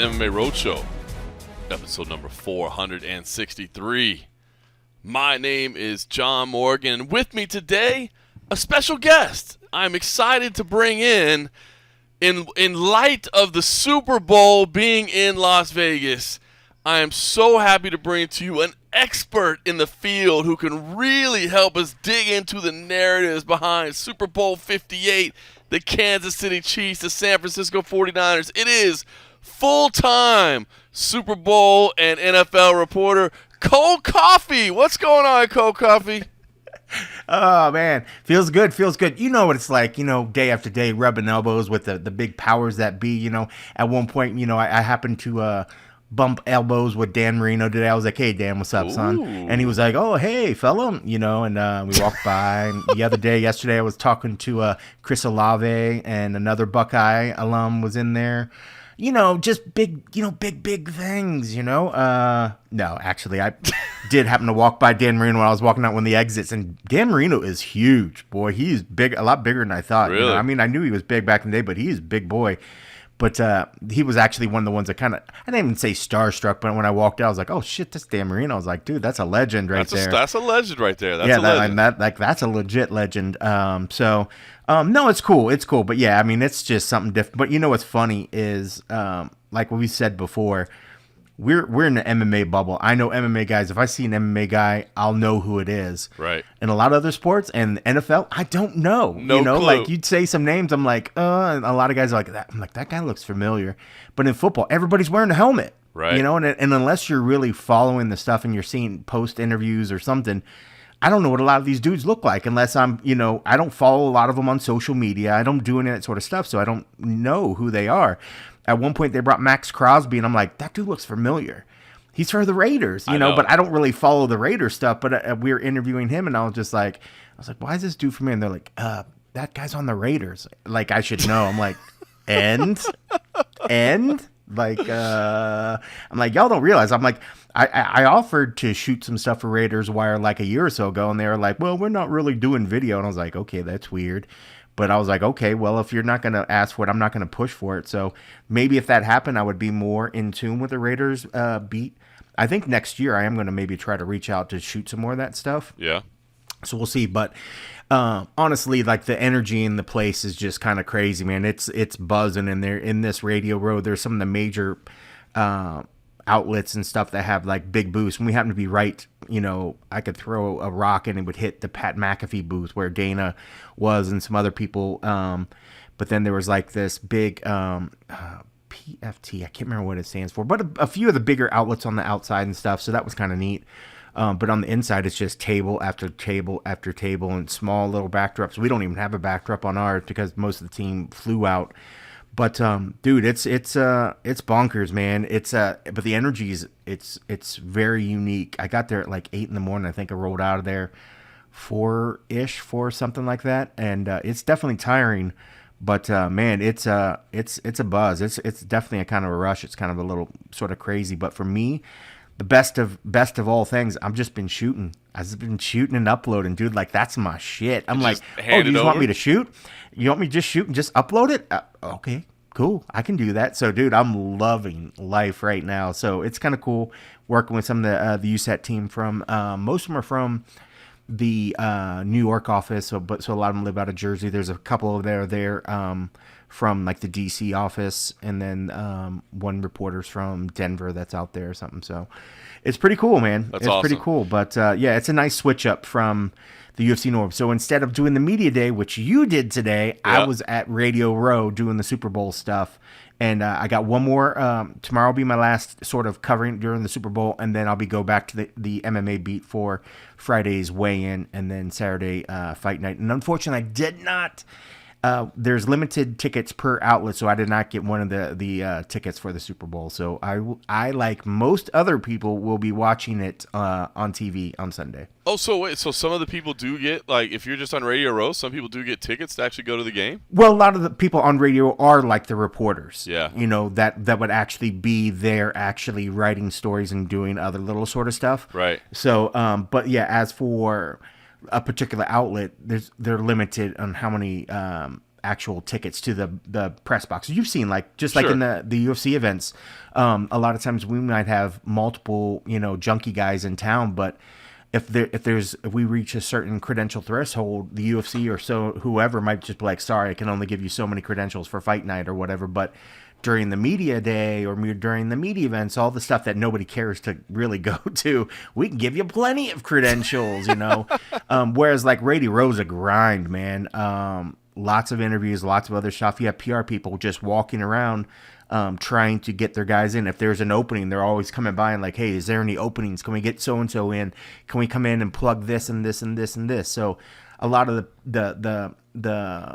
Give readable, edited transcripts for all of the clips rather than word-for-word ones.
the MMA Roadshow, episode number 463. My name is John Morgan, and with me today, a special guest I'm excited to bring in light of the Super Bowl being in Las Vegas. I am so happy to bring to you an expert in the field who can really help us dig into the narratives behind Super Bowl LVIII, the Kansas City Chiefs, the San Francisco 49ers. It is full-time Super Bowl and NFL reporter Cole Coffey. What's going on, Cole Coffey? Oh, man. Feels good. You know what it's like, day after day, rubbing elbows with the big powers that be. At one point, I happened to bump elbows with Dan Marino today. I was like, hey, Dan, what's up, son? And he was like, oh, hey, fella. And we walked by. And yesterday, I was talking to Chris Olave, and another Buckeye alum was in there. Just big things, No, actually, I did happen to walk by Dan Marino when I was walking out one of the exits, and Dan Marino is huge, boy. He's big, a lot bigger than I thought. Really? I knew he was big back in the day, but he's a big boy. But he was actually one of the ones that I didn't even say starstruck, but when I walked out, I was like, oh, shit, that's Dan Marino. I was like, dude, that's a legend there. That's a legend right there. That's a legit legend. No, it's cool. But yeah, it's just something different. But what's funny is, like what we said before, we're in the MMA bubble. I know MMA guys. If I see an MMA guy, I'll know who it is. Right. In a lot of other sports and NFL, I don't know. No clue. Like you'd say some names, I'm like, and a lot of guys are like that. I'm like, that guy looks familiar. But in football, everybody's wearing a helmet. Right. And unless you're really following the stuff and you're seeing post interviews or something, I don't know what a lot of these dudes look like unless I don't follow a lot of them on social media. I don't do any of that sort of stuff, so I don't know who they are. At one point, they brought Max Crosby, and I'm like, that dude looks familiar. He's for the Raiders, but I don't really follow the Raiders stuff. But we were interviewing him, and I was like, why is this dude for me? And they're like, that guy's on the Raiders. Like, I should know. I'm like, and? Like, I'm like, y'all don't realize. I'm like, I offered to shoot some stuff for Raiders Wire like a year or so ago, and they were like, well, we're not really doing video. And I was like, okay, that's weird. But I was like, okay, well, if you're not going to ask for it, I'm not going to push for it. So maybe if that happened, I would be more in tune with the Raiders beat. I think next year I am going to maybe try to reach out to shoot some more of that stuff. Yeah. So we'll see. But honestly, like the energy in the place is just kind of crazy, man. It's buzzing in there in this radio road. There's some of the major outlets and stuff that have like big booths. And we happen to be right, I could throw a rock and it would hit the Pat McAfee booth where Dana was and some other people. But then there was like this big PFT. I can't remember what it stands for, but a few of the bigger outlets on the outside and stuff. So that was kind of neat. But on the inside, it's just table after table after table and small little backdrops. We don't even have a backdrop on ours because most of the team flew out. But dude, it's bonkers, man. But the energy is it's very unique. I got there at like 8 a.m. I think I rolled out of there 4 something like that, and it's definitely tiring. But man, it's a buzz. It's definitely a kind of a rush. It's kind of a little sort of crazy. But for me, the best of all things, I've just been shooting. I've been shooting and uploading, dude. Like that's my shit. I'm like, oh, you just want me to shoot? You want me to just shoot and just upload it? Okay, cool. I can do that. So, dude, I'm loving life right now. So it's kind of cool working with some of the USAT team from. Most of them are from the New York office. So a lot of them live out of Jersey. There's a couple of there from like the DC office, and then one reporter's from Denver that's out there or something. So it's pretty cool, man. It's awesome. Pretty cool. But yeah, it's a nice switch up from the UFC North. So instead of doing the media day, which you did today, I was at Radio Row doing the Super Bowl stuff. And I got one more. Tomorrow will be my last sort of covering during the Super Bowl, and then I'll go back to the MMA beat for Friday's weigh-in, and then Saturday fight night. And unfortunately, I did not. There's limited tickets per outlet, so I did not get one of the tickets for the Super Bowl. So I like most other people will be watching it on TV on Sunday. Oh, so wait, so some of the people do get, like, if you're just on Radio Row, some people do get tickets to actually go to the game? Well, a lot of the people on radio are like the reporters. Yeah. That would actually be there actually writing stories and doing other little sort of stuff. Right. So, but yeah, as for a particular outlet, they're limited on how many actual tickets to the press box. You've seen like just like Sure. in the UFC events, a lot of times we might have multiple junkie guys in town, but if we reach a certain credential threshold, the UFC or so whoever might just be like, sorry, I can only give you so many credentials for fight night or whatever. But during the media day or during the media events, all the stuff that nobody cares to really go to, we can give you plenty of credentials, whereas like Radio Row's a grind, man. Lots of interviews, lots of other stuff. You have PR people just walking around trying to get their guys in. If there's an opening, they're always coming by and like, hey, is there any openings? Can we get so-and-so in? Can we come in and plug this and this and this and this? So a lot of the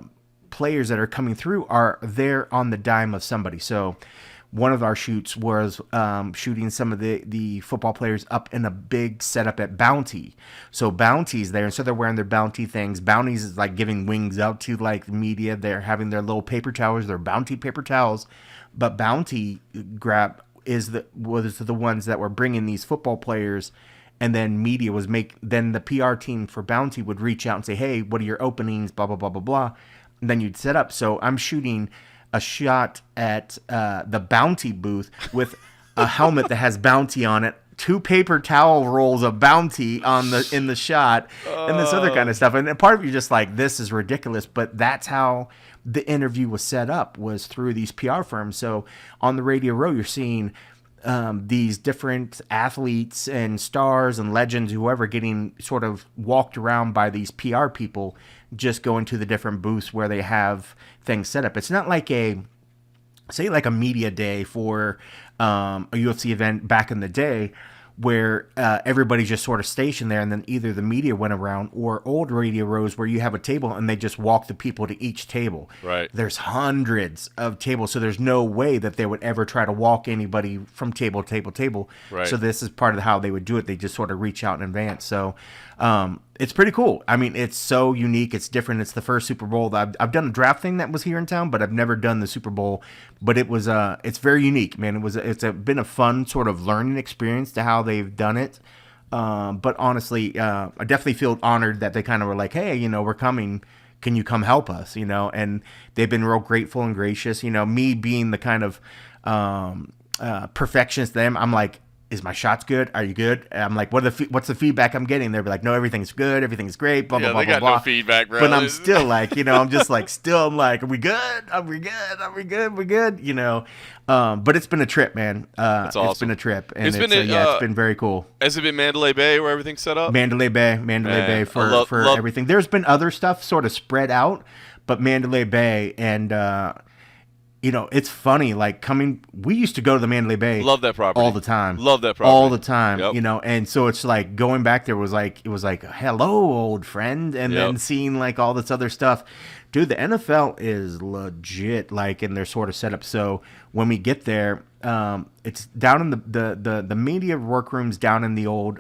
players that are coming through are there on the dime of somebody. So one of our shoots was shooting some of the football players up in a big setup at Bounty. So Bounty's there, and so they're wearing their Bounty things. Bounty's is like giving wings out to like the media. They're having their little paper towels, their Bounty paper towels. But Bounty was the ones that were bringing these football players, and then media then the PR team for Bounty would reach out and say, hey, what are your openings, blah, blah, blah, blah, blah. And then you'd set up. So I'm shooting a shot at the Bounty booth with a helmet that has Bounty on it, 2 paper towel rolls of Bounty in the shot, and this other kind of stuff. And part of you just like, this is ridiculous, but that's how the interview was set up, was through these PR firms. So on the Radio Row, you're seeing these different athletes and stars and legends, whoever, getting sort of walked around by these PR people, just going to the different booths where they have things set up. It's not like a media day for a UFC event back in the day, where everybody's just sort of stationed there, and then either the media went around, or old Radio Rows where you have a table and they just walk the people to each table. Right. There's hundreds of tables, so there's no way that they would ever try to walk anybody from table to table to table. Right. So this is part of how they would do it. They just sort of reach out in advance. So it's pretty cool. I mean, it's so unique. It's different. It's the first Super Bowl. I've done a draft thing that was here in town, but I've never done the Super Bowl. But it's very unique, man. It's been a fun sort of learning experience to how they've done it. But honestly, I definitely feel honored that they kind of were like, hey, we're coming. Can you come help us? And they've been real grateful and gracious. Me being the kind of perfectionist to them, I'm like, is my shots good? Are you good? And I'm like, what's the feedback I'm getting? They'll be like, no, everything's good. Everything's great. Blah, blah, blah, they got blah, no blah. feedback, bro. But I'm still like, I'm just like, I'm like, are we good? But it's been a trip, man. That's awesome. It's been a trip. And It's been it's been very cool. Has it been Mandalay Bay where everything's set up? Mandalay Bay for everything. There's been other stuff sort of spread out, but Mandalay Bay and, it's funny, like we used to go to the Mandalay Bay. Love that property. All the time. Love that property. All the time, Yep. and so it's like going back there it was like, hello, old friend. And then seeing like all this other stuff. Dude, the NFL is legit, like, in their sort of setup. So when we get there, it's down in the media workrooms down in the old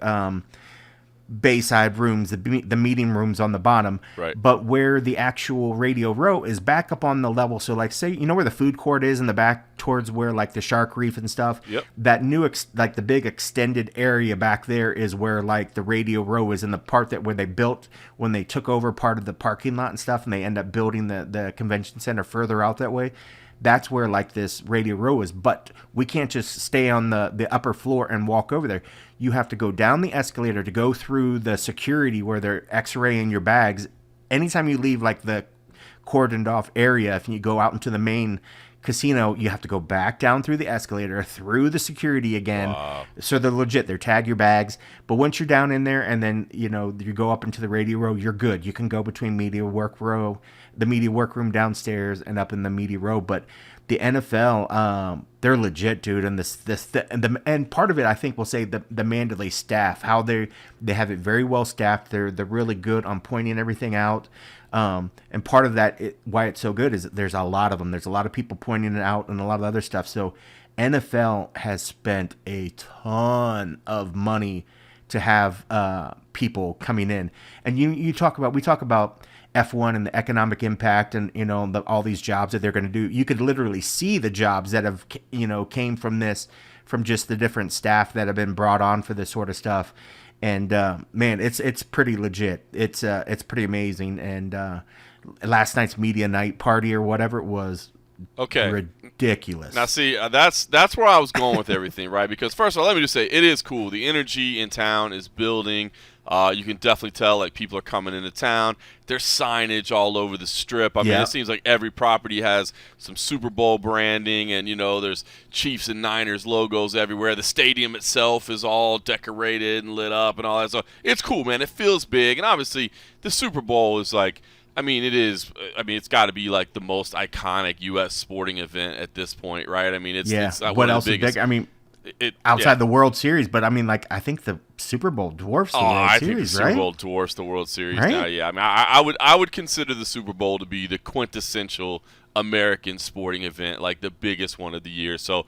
Bayside rooms, the meeting rooms on the bottom, right? But where the actual Radio Row is back up on the level. So like, say, where the food court is in the back towards where like the Shark Reef and stuff. Yep. That new like the big extended area back there is where like the Radio Row is, in the part where they built when they took over part of the parking lot and stuff, and they end up building the convention center further out that way. That's where like this Radio Row is, but we can't just stay on the upper floor and walk over there. You have to go down the escalator to go through the security where they're x-raying your bags. Anytime you leave like the cordoned off area, if you go out into the main casino, you have to go back down through the escalator, through the security again. Wow. So they're legit. They tag your bags. But once you're down in there and then, you go up into the Radio Row, you're good. You can go between the media workroom downstairs and up in the media row. But the NFL, they're legit, dude. And and part of it, I think, we'll say the Mandalay staff, how they have it very well staffed. They're really good on pointing everything out. And part of that, why it's so good, is that there's a lot of them. There's a lot of people pointing it out and a lot of other stuff. So NFL has spent a ton of money to have people coming in. And we talk about F1 and the economic impact and, all these jobs that they're going to do. You could literally see the jobs that have, came from just the different staff that have been brought on for this sort of stuff. And man, it's pretty legit. It's pretty amazing. And last night's media night party or whatever it was. Okay. Ridiculous. Now, see, that's where I was going with everything, right? Because first of all, let me just say, it is cool. The energy in town is building. You can definitely tell, like, people are coming into town. There's signage all over the strip. I mean, it seems like every property has some Super Bowl branding, and, you know, there's Chiefs and Niners logos everywhere. The stadium itself is all decorated and lit up and all that. So it's cool, man. It feels big. And obviously, the Super Bowl is like, I mean, it is. I mean, it's got to be like the most iconic U.S. sporting event at this point, right? I mean, it's what else is big? I mean, outside the World Series, but I mean, like, I think the Super Bowl dwarfs the World Series, think the Super Bowl dwarfs the World Series now. Yeah, I mean, I would consider the Super Bowl to be the quintessential American sporting event, like the biggest one of the year. So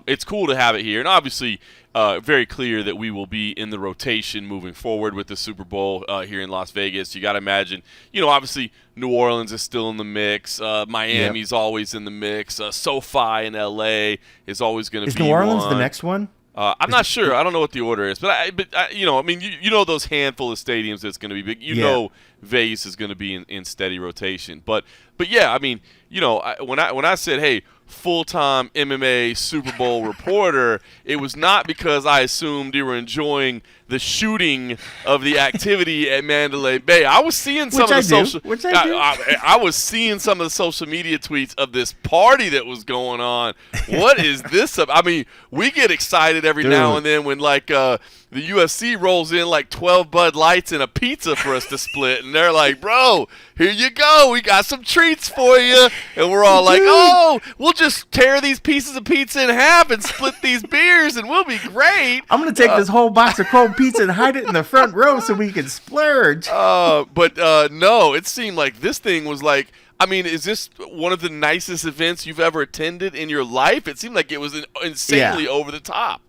it's cool to have it here, and obviously very clear that we will be in the rotation moving forward with the Super Bowl here in Las Vegas. You got to imagine, you know, obviously New Orleans is still in the mix. Miami's always in the mix. SoFi in L.A. is always going to be New Orleans one. the next one? I'm not sure. I don't know what the order is, but you know, I mean, you know those handful of stadiums that's going to be big. You know, Vegas is going to be in steady rotation. But yeah, I mean, you know, when I said, hey, full-time MMA Super Bowl reporter, it was not because I assumed you were enjoying the shooting of the activity at Mandalay Bay. I was seeing some of the social. I was seeing some of the social media tweets of this party that was going on. What is this? I mean, we get excited every now and then when like the UFC rolls in like 12 Bud Lights and a pizza for us to split, and they're like, "Bro, here you go. We got some treats for you." And we're all like, "Oh, we'll just tear these pieces of pizza in half and split these beers, and we'll be great." I'm gonna take this whole box of cold pizza and hide it in the front row so we can splurge. But no, it seemed like this thing was like, I mean, is this one of the nicest events you've ever attended in your life? It seemed like it was insanely over the top.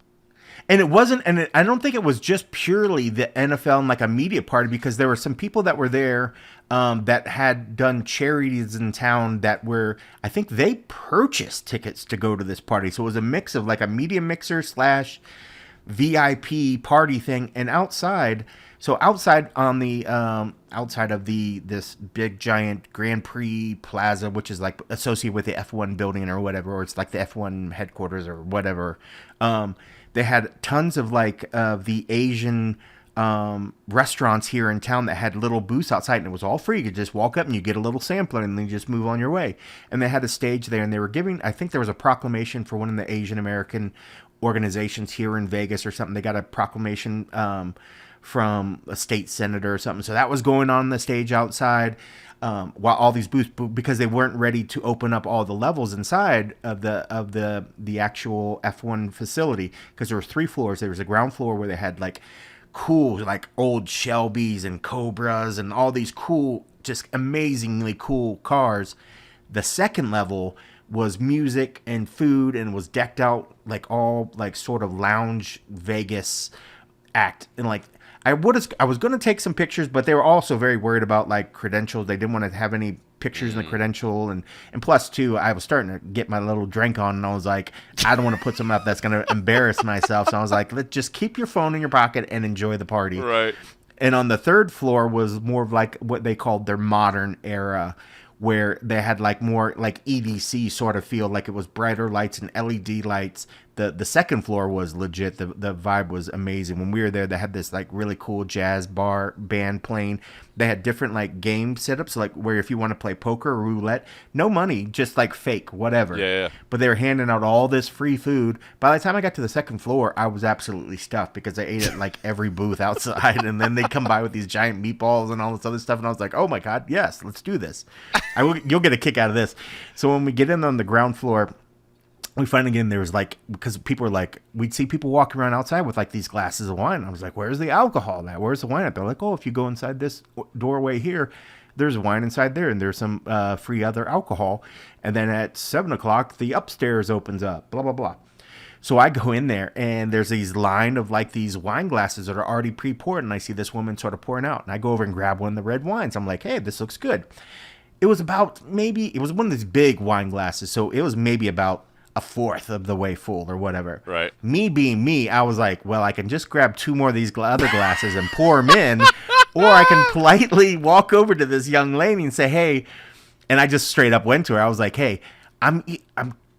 And it wasn't, and I don't think it was just purely the NFL and like a media party, because there were some people that were there that had done charities in town that were, I think they purchased tickets to go to this party. So it was a mix of like a media mixer / VIP party thing. And outside on the outside of this big giant Grand Prix plaza, which is like associated with the F1 building or whatever, or it's like the F1 headquarters or whatever. They had tons of like the Asian restaurants here in town that had little booths outside, and it was all free. You could just walk up and you get a little sampler and then you just move on your way. And they had a stage there, and they were giving, I think there was a proclamation for one of the Asian American organizations here in Vegas or something. They got a proclamation from a state senator or something. So that was going on the stage outside. While all these booths, because they weren't ready to open up all the levels inside of the actual F1 facility, because there were 3 floors. There was a ground floor where they had like cool, like old Shelbys and Cobras and all these cool, just amazingly cool cars. The second level was music and food, and was decked out like all like sort of lounge Vegas act, and like I was going to take some pictures, but they were also very worried about like credentials. They didn't want to have any pictures in the credential, and plus too, I was starting to get my little drink on, and I was like, I don't want to put something up that's going to embarrass myself. So I was like, let's just keep your phone in your pocket and enjoy the party. Right. And on the third floor was more of like what they called their modern era, where they had like more like EDC sort of feel, like it was brighter lights and LED lights. The second floor was legit. The vibe was amazing. When we were there, they had this like really cool jazz bar band playing. They had different like game setups, like where if you want to play poker or roulette, no money, just like fake, whatever. Yeah. But they were handing out all this free food. By the time I got to the second floor, I was absolutely stuffed because I ate at like every booth outside, and then they'd come by with these giant meatballs and all this other stuff, and I was like, oh my God, yes, let's do this. You'll get a kick out of this. So when we get in on the ground floor, we finally get in, there was like, because people were like, we'd see people walking around outside with like these glasses of wine. I was like, where's the alcohol at? Where's the wine at? They're like, oh, if you go inside this doorway here, there's wine inside there, and there's some free other alcohol. And then at 7:00, the upstairs opens up, blah, blah, blah. So I go in there, and there's these line of like these wine glasses that are already pre-poured, and I see this woman sort of pouring out. And I go over and grab one of the red wines. I'm like, hey, this looks good. It was one of these big wine glasses, so it was maybe about a fourth of the way full or whatever. Right. Me being me, I was like, well, I can just grab 2 more of these other glasses and pour them in, or I can politely walk over to this young lady and say, hey, and I just straight up went to her. I was like, hey, I'm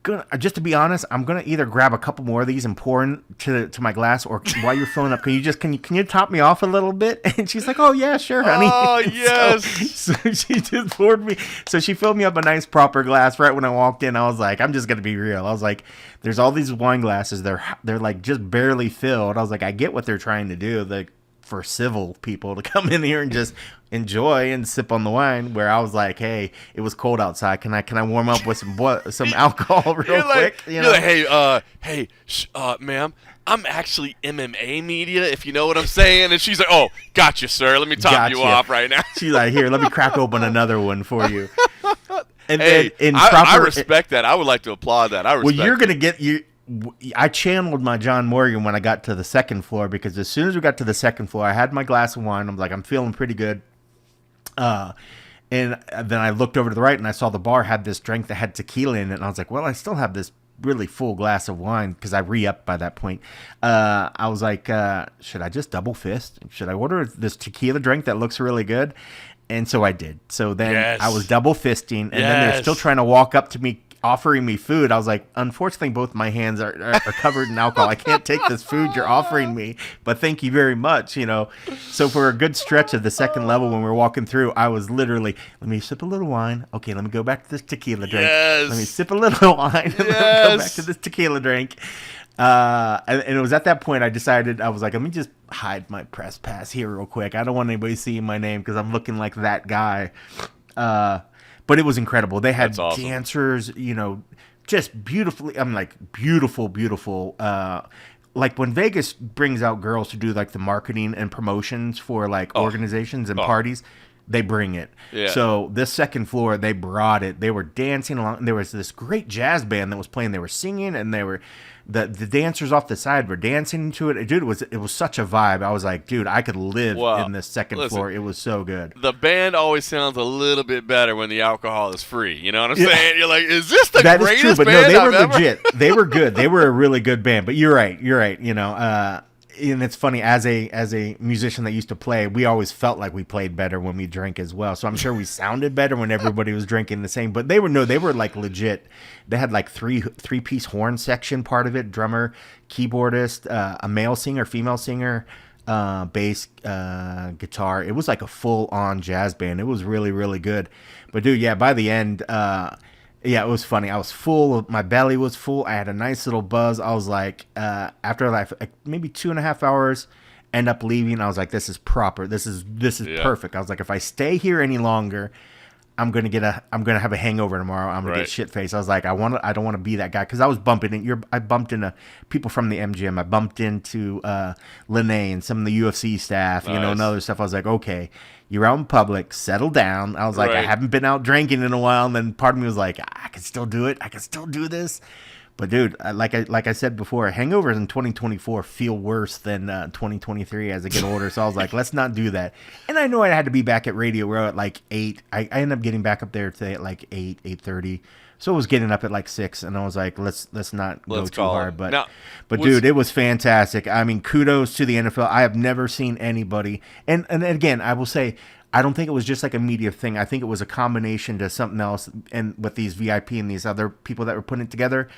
gonna, just to be honest, I'm gonna either grab a couple more of these and pour into my glass, or while you're filling up, can you top me off a little bit? And she's like, oh yeah, sure, honey. Oh yes. So she just poured me. So she filled me up a nice proper glass right when I walked in. I was like, I'm just gonna be real. I was like, there's all these wine glasses. They're like just barely filled. I was like, I get what they're trying to do. Like, for civil people to come in here and just enjoy and sip on the wine, where I was like, hey, it was cold outside. Can I warm up with some alcohol real quick? You're like, hey, ma'am, I'm actually MMA media, if you know what I'm saying. And she's like, oh, gotcha, sir. Let me top you off right now. She's like, here, let me crack open another one for you. And hey, I respect that. I would like to applaud that. Well, you're going to get I channeled my John Morgan when I got to the second floor, because as soon as we got to the second floor, I had my glass of wine. I'm like, I'm feeling pretty good. And then I looked over to the right and I saw the bar had this drink that had tequila in it. And I was like, well, I still have this really full glass of wine, because I re-upped by that point. I was like, should I just double fist? Should I order this tequila drink that looks really good? And so I did. So then I was double fisting, and then they're still trying to walk up to me, offering me food. I was like, unfortunately, both my hands are covered in alcohol. I can't take this food you're offering me, but thank you very much, So for a good stretch of the second level, when we were walking through, I was literally, let me sip a little wine. Okay, let me go back to this tequila drink. Yes. Let me sip a little wine, and let me go back to this tequila drink. And it was at that point I decided, I was like, let me just hide my press pass here real quick. I don't want anybody seeing my name, because I'm looking like that guy. But it was incredible. They had dancers, just beautifully. I'm like, beautiful. Like when Vegas brings out girls to do like the marketing and promotions for like organizations and parties, they bring it. Yeah. So this second floor, they brought it. They were dancing along. There was this great jazz band that was playing. They were singing, and they were the dancers off the side were dancing to it. Dude, it was such a vibe. I was like, dude, I could live in this second floor. It was so good. The band always sounds a little bit better when the alcohol is free. You know what I'm saying? You're like, is this the greatest is true, but band no, they were I've legit. They were good. They were a really good band. But you're right. And it's funny, as a musician that used to play, we always felt like we played better when we drank as well. So I'm sure we sounded better when everybody was drinking the same. But they were like legit. They had like three-piece horn section part of it: drummer, keyboardist, a male singer, female singer, bass, guitar. It was like a full-on jazz band. It was really, really good. But dude, yeah, by the end, yeah, it was funny. I was full. My belly was full. I had a nice little buzz. I was like, after like maybe 2.5 hours, end up leaving. I was like, this is proper. This is perfect. I was like, if I stay here any longer, I'm gonna have a hangover tomorrow. I'm gonna get shit faced. I was like, I don't want to be that guy, because I was bumping in. I bumped into people from the MGM. I bumped into Lene and some of the UFC staff, and other stuff. I was like, okay, you're out in public, settle down. I was like, I haven't been out drinking in a while. And then part of me was like, I can still do it. I can still do this. But dude, like I said before, hangovers in 2024 feel worse than 2023 as I get older. So I was like, let's not do that. And I know I had to be back at Radio Row at like 8. I ended up getting back up there today at like 8:30. So I was getting up at like 6, and I was like, let's not go too hard. But dude, it was fantastic. I mean, kudos to the NFL. I have never seen anybody. And again, I will say, I don't think it was just like a media thing. I think it was a combination to something else, and with these VIP and these other people that were putting it together.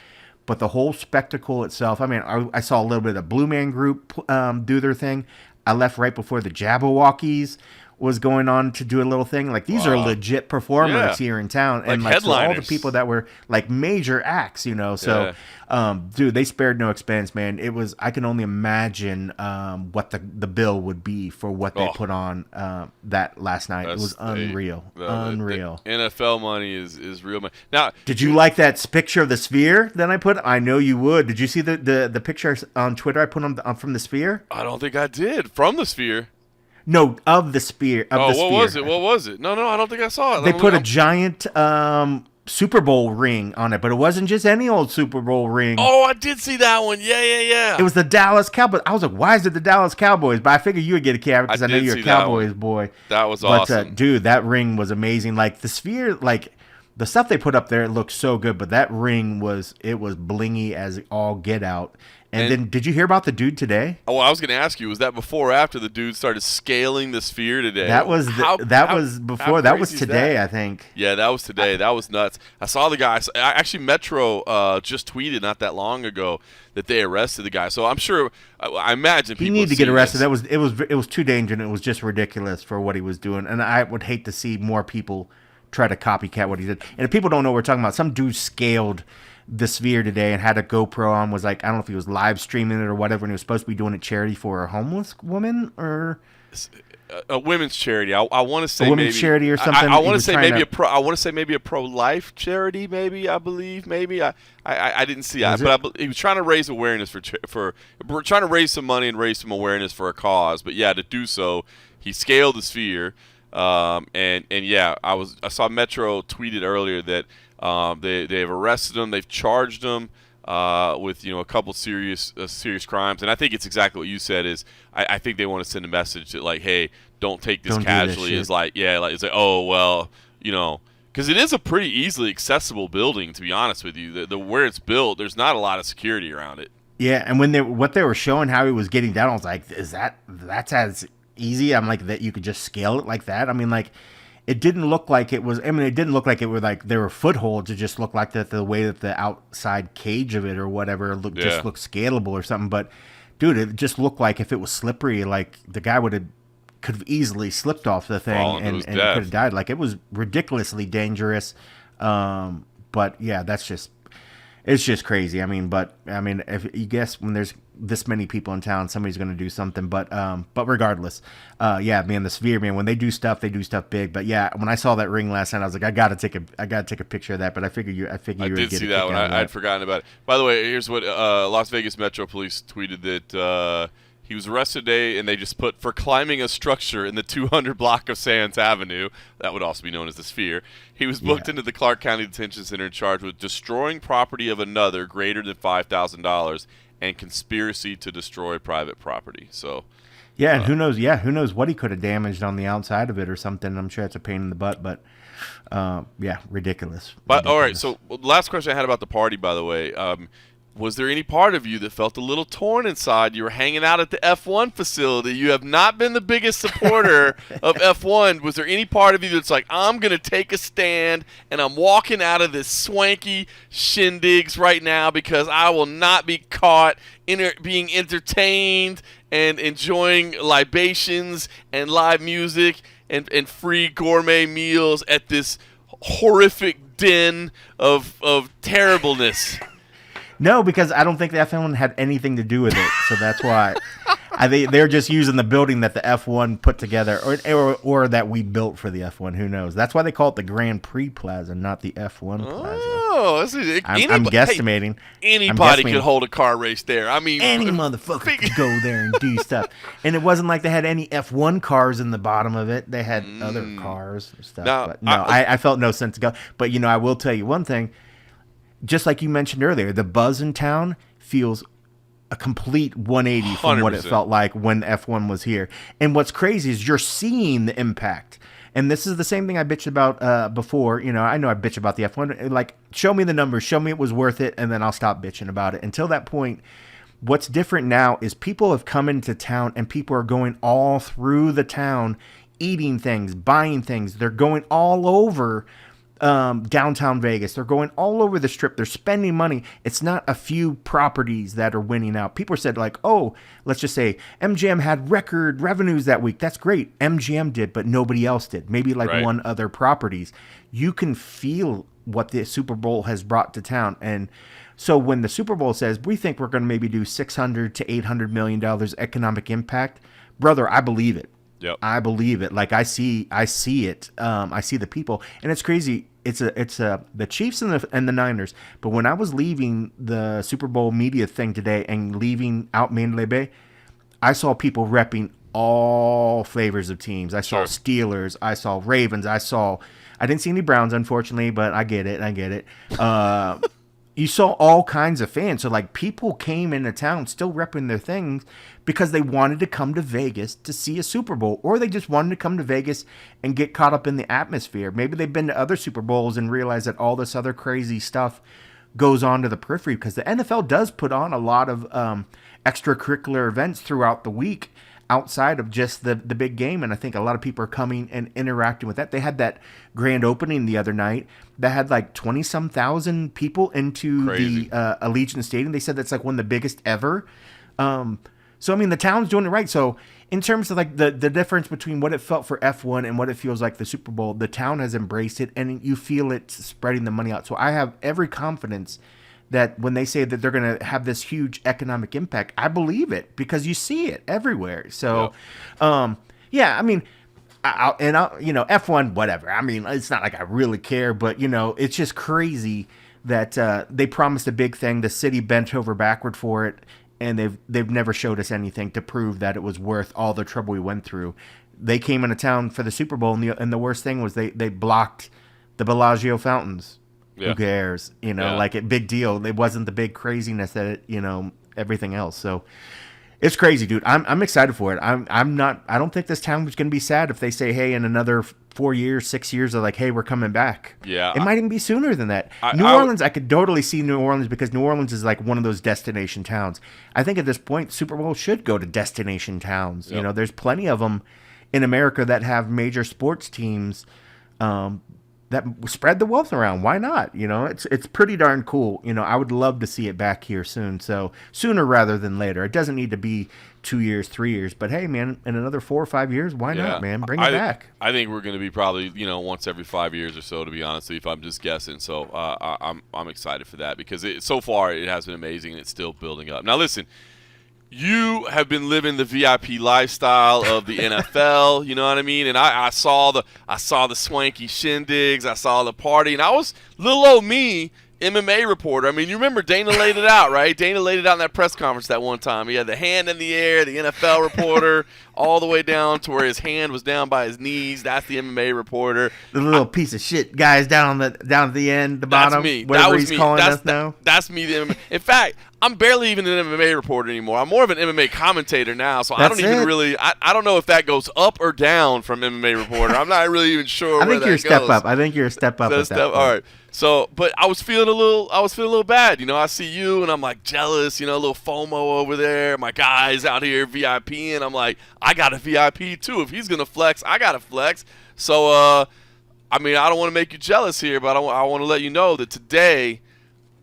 But the whole spectacle itself, I mean, I saw a little bit of the Blue Man Group do their thing. I left right before the Jabberwockies was going on to do a little thing. Like, these are legit performers here in town. And like so all the people that were like major acts, So, dude, they spared no expense, man. It was, I can only imagine what the bill would be for what they put on that last night. It was unreal. Unreal. The NFL money is real money. Now, did you like that picture of the Sphere that I put? I know you would. Did you see the picture on Twitter I put on from the Sphere? I don't think I did. From the Sphere. No, of the Sphere. What was it? What was it? No, I don't think I saw it. They put a giant Super Bowl ring on it, but it wasn't just any old Super Bowl ring. Oh, I did see that one. Yeah. It was the Dallas Cowboys. I was like, why is it the Dallas Cowboys? But I figured you would get a cab because I know you're a Cowboys boy. That was awesome. But, dude, that ring was amazing. Like, the Sphere, like, the stuff they put up there, it looked so good, but that ring was blingy as all get out. And then, did you hear about the dude today? Oh, I was going to ask you, was that before or after the dude started scaling the sphere today? That was before. That was today, I think. Yeah, that was today. That was nuts. I saw the guy. Actually, Metro just tweeted not that long ago that they arrested the guy. So I'm sure. I imagine he needed to get arrested. It was too dangerous. It was just ridiculous for what he was doing. And I would hate to see more people try to copycat what he did. And if people don't know what we're talking about, some dude scaled the sphere today and had a GoPro on, was like, I don't know if he was live streaming it or whatever, and he was supposed to be doing a charity for a homeless woman or a women's charity. I want to say a women's maybe, charity or something. I want to say maybe I want to say maybe a pro-life charity. Maybe I believe. Maybe I didn't see that, but he was trying to raise awareness for trying to raise some money and raise some awareness for a cause. But yeah, to do so, he scaled the sphere. And yeah, I saw Metro tweeted earlier that they've arrested him, they've charged him with a couple serious crimes, and I think it's exactly what you said. Is I think they want to send a message that, like, hey, don't take this casually. It's like it's like, oh well, because it is a pretty easily accessible building, to be honest with you. The where it's built, there's not a lot of security around it. Yeah, and what they were showing how he was getting down, I was like, that's as easy? I'm like, that you could just scale it like that? I mean, like, it didn't look like it was. I mean, it didn't look like it were like there were footholds. It just looked like that the way that the outside cage of it or whatever just looked scalable or something. But dude, it just looked like if it was slippery, like the guy could have easily slipped off the thing and could have died. Like, it was ridiculously dangerous. But yeah, it's just crazy. I mean, if you guess when there's this many people in town, somebody's going to do something. But regardless, yeah, man, the sphere, man, when they do stuff big. But yeah, when I saw that ring last night, I was like, I got to take a picture of that. But I figured you would did see that one. I'd forgotten about it. By the way, here's what Las Vegas Metro Police tweeted that he was arrested today, and they just put for climbing a structure in the 200 block of Sands Avenue. That would also be known as the Sphere. He was booked into the Clark County Detention Center and charged with destroying property of another greater than $5,000 and conspiracy to destroy private property. So, yeah, and who knows? Yeah, who knows what he could have damaged on the outside of it or something. I'm sure it's a pain in the butt, but yeah, ridiculous. But all right, so last question I had about the party, by the way. Was there any part of you that felt a little torn inside? You were hanging out at the F1 facility. You have not been the biggest supporter of F1. Was there any part of you that's like, I'm going to take a stand and I'm walking out of this swanky shindigs right now because I will not be caught being entertained and enjoying libations and live music and free gourmet meals at this horrific den of terribleness? No, because I don't think the F1 had anything to do with it, so that's why. They're just using the building that the F1 put together, or that we built for the F1. Who knows? That's why they call it the Grand Prix Plaza, not the F1 Plaza. Oh, I'm guesstimating. Hey, anybody could hold a car race there. I mean, any motherfucker could go there and do stuff. And it wasn't like they had any F1 cars in the bottom of it. They had other cars and stuff. Now, but no, I felt no sense to go. But I will tell you one thing. Just like you mentioned earlier, the buzz in town feels a complete 180 from 100%. What it felt like when F1 was here. And what's crazy is you're seeing the impact. And this is the same thing I bitched about before. I know I bitch about the F1. Like, show me the numbers. Show me it was worth it, and then I'll stop bitching about it. Until that point, what's different now is people have come into town, and people are going all through the town, eating things, buying things. They're going all over downtown Vegas. They're going all over the strip. They're spending money. It's not a few properties that are winning out. People said, like, oh, let's just say MGM had record revenues that week. That's great. MGM did, but nobody else did. Maybe one other properties. You can feel what the Super Bowl has brought to town. And so when the Super Bowl says, we think we're going to maybe do $600 to $800 million economic impact, brother, I believe it. Yep. I believe it. Like, I see it. I see the people, and it's crazy. It's the Chiefs and the Niners. But when I was leaving the Super Bowl media thing today and leaving out Mandalay Bay, I saw people repping all flavors of teams. I saw Steelers. I saw Ravens. I didn't see any Browns, unfortunately, but I get it. You saw all kinds of fans. So, like, people came into town still repping their things because they wanted to come to Vegas to see a Super Bowl, or they just wanted to come to Vegas and get caught up in the atmosphere. Maybe they've been to other Super Bowls and realized that all this other crazy stuff goes on to the periphery, because the NFL does put on a lot of extracurricular events throughout the week outside of just the big game. And I think a lot of people are coming and interacting with that. They had that grand opening the other night that had like 20-some thousand people into Crazy. the Allegiant Stadium. They said that's like one of the biggest ever. So, I mean, the town's doing it right. So, in terms of like the difference between what it felt for F1 and what it feels like the Super Bowl, the town has embraced it, and you feel it spreading the money out. So, I have every confidence that when they say that they're going to have this huge economic impact, I believe it, because you see it everywhere. So, yeah, I mean, I'll, F1, whatever. I mean, it's not like I really care, but, it's just crazy that they promised a big thing. The city bent over backward for it. And they've never showed us anything to prove that it was worth all the trouble we went through. They came into town for the Super Bowl, and the worst thing was they blocked the Bellagio fountains. Yeah. Who cares? Like a big deal. It wasn't the big craziness that everything else. So it's crazy, dude. I'm excited for it. I don't think this town is going to be sad if they say, hey, in another 4 years, 6 years, they're like, hey, we're coming back. Yeah. It might even be sooner than that. New Orleans, I could totally see New Orleans, because New Orleans is like one of those destination towns. I think at this point, Super Bowl should go to destination towns. Yep. There's plenty of them in America that have major sports teams that spread the wealth around. Why not? It's pretty darn cool. I would love to see it back here soon. So sooner rather than later. It doesn't need to be 2 years, 3 years, but hey, man, in another 4 or 5 years, why not, man? Bring it back. I think we're going to be probably once every 5 years or so, to be honest, if I'm just guessing. So I'm excited for that, because so far it has been amazing, and it's still building up. Now listen, you have been living the VIP lifestyle of the NFL, you know what I mean? And I saw the swanky shindigs, I saw the party, and I was little old me, MMA reporter. I mean, you remember Dana laid it out, right? Dana laid it out in that press conference that one time. He had the hand in the air, the NFL reporter, all the way down to where his hand was down by his knees. That's the MMA reporter. The little piece of shit guys down at the end, the bottom. That's me. Whatever That was he's me. calling us now. That's me. In fact, I'm barely even an MMA reporter anymore. I'm more of an MMA commentator now, so I don't even really. I don't know if that goes up or down from MMA reporter. I'm not really even sure. I think you're a step up. I think you're a step up. All right. So, but I was feeling a little bad. I see you, and I'm like jealous. A little FOMO over there. My guy's out here VIPing. I'm like, I got a VIP too. If he's gonna flex, I gotta flex. So, I mean, I don't want to make you jealous here, but I want to let you know that today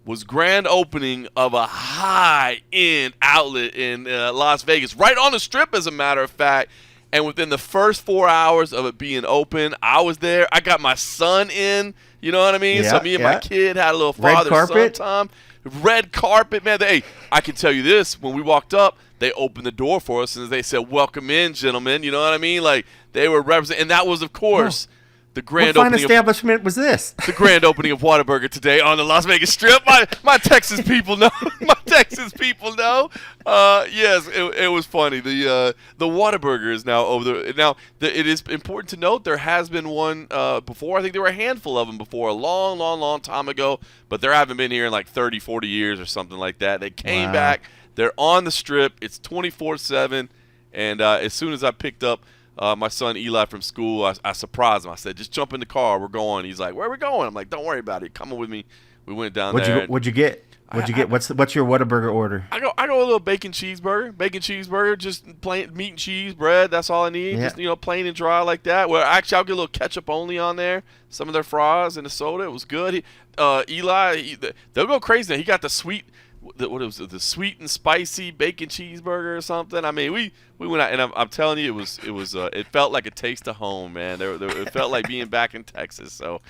was grand opening of a high-end outlet in Las Vegas, right on the Strip, as a matter of fact. And within the first 4 hours of it being open, I was there. I got my son in. You know what I mean? Yeah, so me and my kid had a little father-son time. Red carpet, man. Hey, I can tell you this. When we walked up, they opened the door for us, and they said, welcome in, gentlemen. You know what I mean? Like, they were representing. And that was, of course, the grand what opening. What fine establishment was this? The grand opening of Whataburger today on the Las Vegas Strip. My Texas people know. My Texas people know. Yes, it was funny. The Whataburger is now over there. Now, it is important to note there has been one before. I think there were a handful of them before, a long, long, long time ago. But there haven't been here in like 30, 40 years or something like that. They came back. They're on the Strip. It's 24/7. And as soon as I picked up my son Eli from school, I surprised him. I said, just jump in the car. We're going. He's like, where are we going? I'm like, don't worry about it. Come with me. We went down there. What'd you get? What'd you get? What's your Whataburger order? I go a little bacon cheeseburger, just plain meat and cheese, bread. That's all I need. Yeah. Just plain and dry like that. Well, actually, I'll get a little ketchup only on there. Some of their fries and the soda. It was good. Eli, they'll go crazy. Now. He got the sweet. What was it, the sweet and spicy bacon cheeseburger or something? I mean, we went out, and I'm telling you, it felt like a taste of home, man. It felt like being back in Texas. So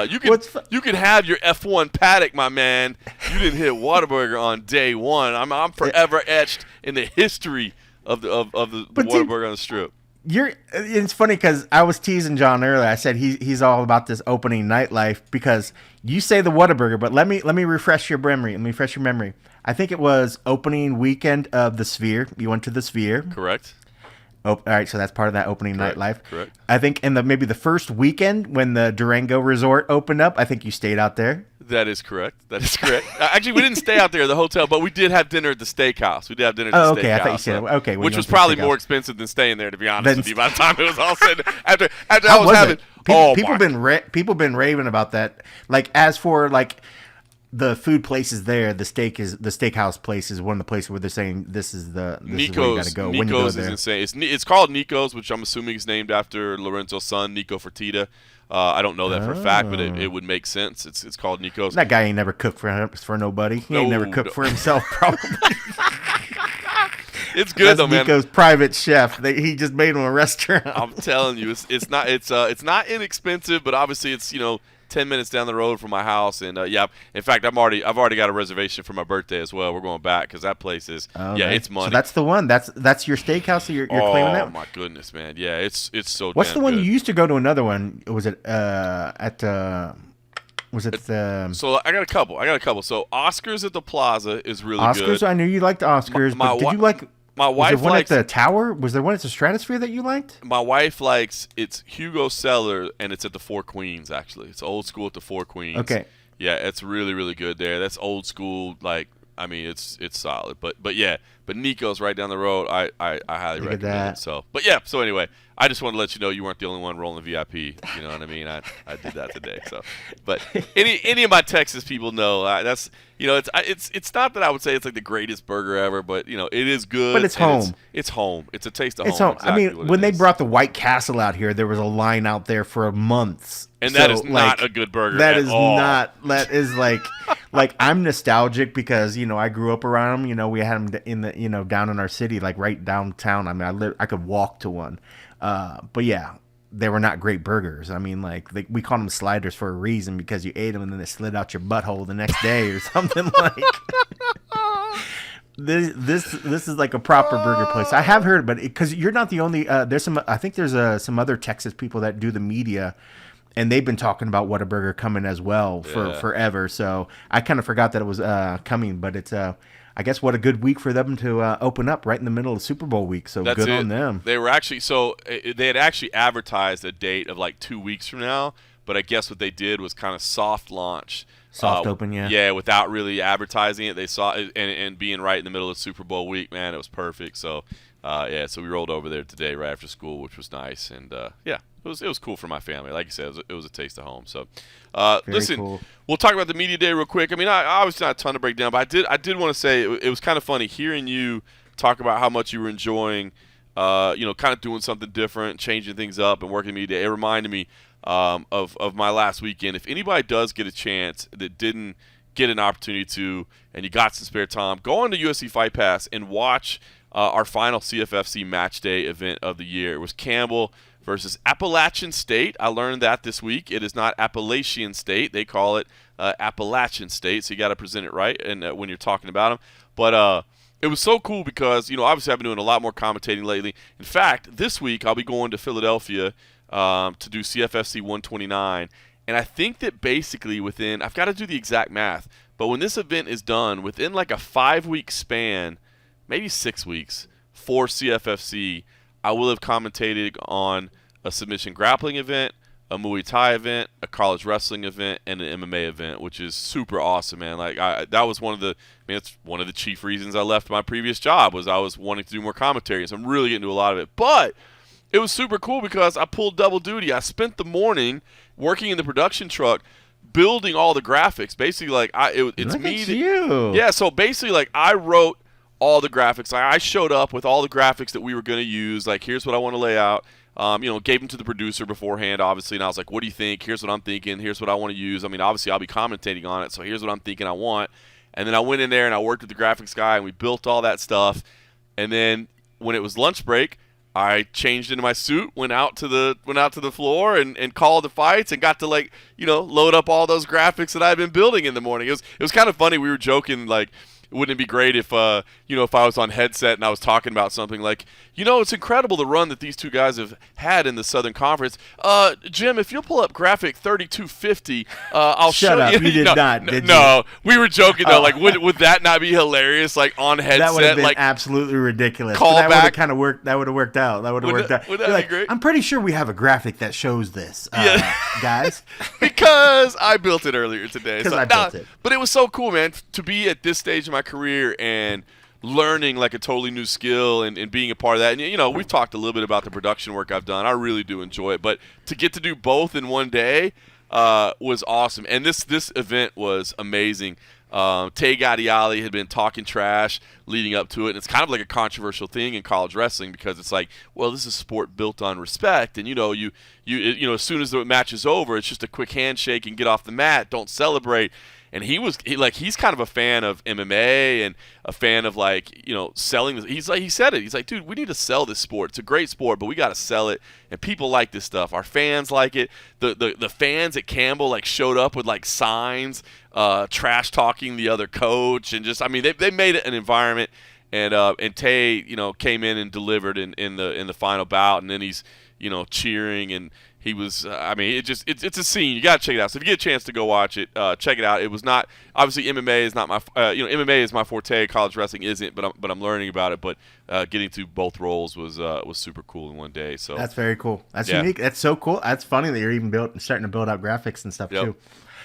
you can have your F1 paddock, my man. You didn't hit Whataburger on day one. I'm forever etched in the history of the Whataburger on the Strip. It's funny because I was teasing John earlier. I said he's all about this opening nightlife because you say the Whataburger, but let me refresh your memory. I think it was opening weekend of the Sphere. You went to the Sphere. Correct. Oh, all right, so that's part of that opening nightlife. Correct. I think in maybe the first weekend when the Durango Resort opened up, I think you stayed out there. That is correct. Actually, we didn't stay out there at the hotel, but we did have dinner at the steakhouse. I thought you said okay. Which was probably more expensive than staying there, to be honest with you. By the time it was all said, after I was having, people been raving about that. Like as for like the food places there, the steakhouse place is one of the places where they're saying this is where you got to go when you go Nico's there. is insane. It's called Nico's, which I'm assuming is named after Lorenzo's son, Nico Fertitta. I don't know that for a fact, but it would make sense. It's called Nico's. That guy ain't never cooked for nobody. He ain't never cooked for himself, probably. It's good. That's though, man. Nico's private chef. He just made him a restaurant. I'm telling you, it's not inexpensive, but obviously it's 10 minutes down the road from my house, and yeah. In fact, I've already got a reservation for my birthday as well. We're going back because that place is it's money. So that's the one. That's your steakhouse that you're claiming that. Oh my goodness, man! Yeah, it's so. What's damn the one good. you used to go to? Another one? Was it at? Was it the? So I got a couple. So Oscars at the Plaza is really Oscars. good. I knew you liked Oscars, but did you like? My Was wife there one likes at the Tower? Was there one at the Stratosphere that you liked? My wife likes it's Hugo Cellar, and it's at the Four Queens. Actually, it's old school at the Four Queens. Okay. Yeah, it's really really good there. That's old school. Like I mean, it's solid. But yeah, but Nico's right down the road. I highly recommend it. So, but yeah. So anyway, I just wanted to let you know you weren't the only one rolling VIP. You know what I mean? I did that today. So, but any of my Texas people know that's it's not that I would say it's like the greatest burger ever, but it is good. But it's home. It's home. It's a taste of It's home. home. Exactly I mean, when they brought the White Castle out here, there was a line out there for months. And that is not a good burger. That at is all. not. That is like I'm nostalgic because I grew up around them. We had them in the down in our city, like right downtown. I mean, I could walk to one. But yeah, they were not great burgers. I mean, we called them sliders for a reason because you ate them and then they slid out your butthole the next day or something like. This is like a proper burger place. I have heard, but because you're not the only. There's some. I think there's some other Texas people that do the media, and they've been talking about Whataburger coming as well for forever. So I kind of forgot that it was coming, but it's I guess what a good week for them to open up right in the middle of Super Bowl week. So good on them. They were actually they had actually advertised a date of like 2 weeks from now, but I guess what they did was kind of soft launch. Soft open, yeah. Yeah, without really advertising it. They saw it, and being right in the middle of Super Bowl week, man, it was perfect. So, so we rolled over there today right after school, which was nice. And, yeah, it was cool for my family. Like you said, it was a taste of home. So, listen, cool. We'll talk about the media day real quick. I mean, I obviously not a ton to break down, but I did want to say it was kind of funny hearing you talk about how much you were enjoying, kind of doing something different, changing things up, and working media day. It reminded me of my last weekend. If anybody does get a chance that didn't get an opportunity to, and you got some spare time, go on to UFC Fight Pass and watch our final CFFC match day event of the year. It was Campbell versus Appalachian State. I learned that this week. It is not Appalachian State. They call it Appalachian State, so you got to present it right and when you're talking about them. But it was so cool because, obviously I've been doing a lot more commentating lately. In fact, this week I'll be going to Philadelphia to do CFFC 129, and I think that basically I've got to do the exact math, but when this event is done, within like a 5-week span, maybe 6 weeks for CFFC, I will have commentated on a submission grappling event, a Muay Thai event, a college wrestling event, and an MMA event, which is super awesome, man. Like that was it's one of the chief reasons I left my previous job was I was wanting to do more commentary, so I'm really getting to a lot of it, but it was super cool because I pulled double duty. I spent the morning working in the production truck, building all the graphics. Basically, it's Look me. At you. Yeah, so basically, I wrote all the graphics. I showed up with all the graphics that we were going to use. Like, here's what I want to lay out. Gave them to the producer beforehand, obviously, and I was like, what do you think? Here's what I'm thinking. Here's what I want to use. I mean, obviously, I'll be commentating on it, so here's what I'm thinking I want. And then I went in there and I worked with the graphics guy, and we built all that stuff. And then when it was lunch break, I changed into my suit, went out to the floor and called the fights and got to load up all those graphics that I'd been building in the morning. It was kind of funny. We were joking wouldn't it be great if if I was on headset and I was talking about something like, it's incredible the run that these two guys have had in the Southern Conference. Jim, if you'll pull up graphic 3250, I'll Shut show up. you. You did not, did you? No, we were joking though. Like, would that not be hilarious? Like on headset, that would have been like absolutely ridiculous. Call But that would back. have kind of worked. That would have worked out. That would have worked out. Would that You're be like, great? I'm pretty sure we have a graphic that shows this, guys. Because I built it earlier today. Because I built it. But it was so cool, man, to be at this stage of my career and learning like a totally new skill and being a part of that. And, we've talked a little bit about the production work I've done. I really do enjoy it. But to get to do both in one day, was awesome. And this event was amazing. Tay Gattiali had been talking trash leading up to it, and it's kind of like a controversial thing in college wrestling because it's like, well, this is a sport built on respect, and you as soon as the match is over, it's just a quick handshake and get off the mat, don't celebrate. And he's kind of a fan of MMA and a fan of selling this. He said it. He's like, dude, we need to sell this sport. It's a great sport, but we got to sell it. And people like this stuff. Our fans like it. The fans at Campbell showed up with signs, trash talking the other coach, and they made it an environment. And Tay came in and delivered in the final bout, and then he's cheering, and he was it's a scene. You got to check it out. So if you get a chance to go watch it, check it out. It was not obviously MMA is not my MMA is my forte. College wrestling isn't, but I'm learning about it. But getting to both roles was super cool in one day. So that's very cool. That's unique. That's so cool. That's funny that you're even starting to build out graphics and stuff too.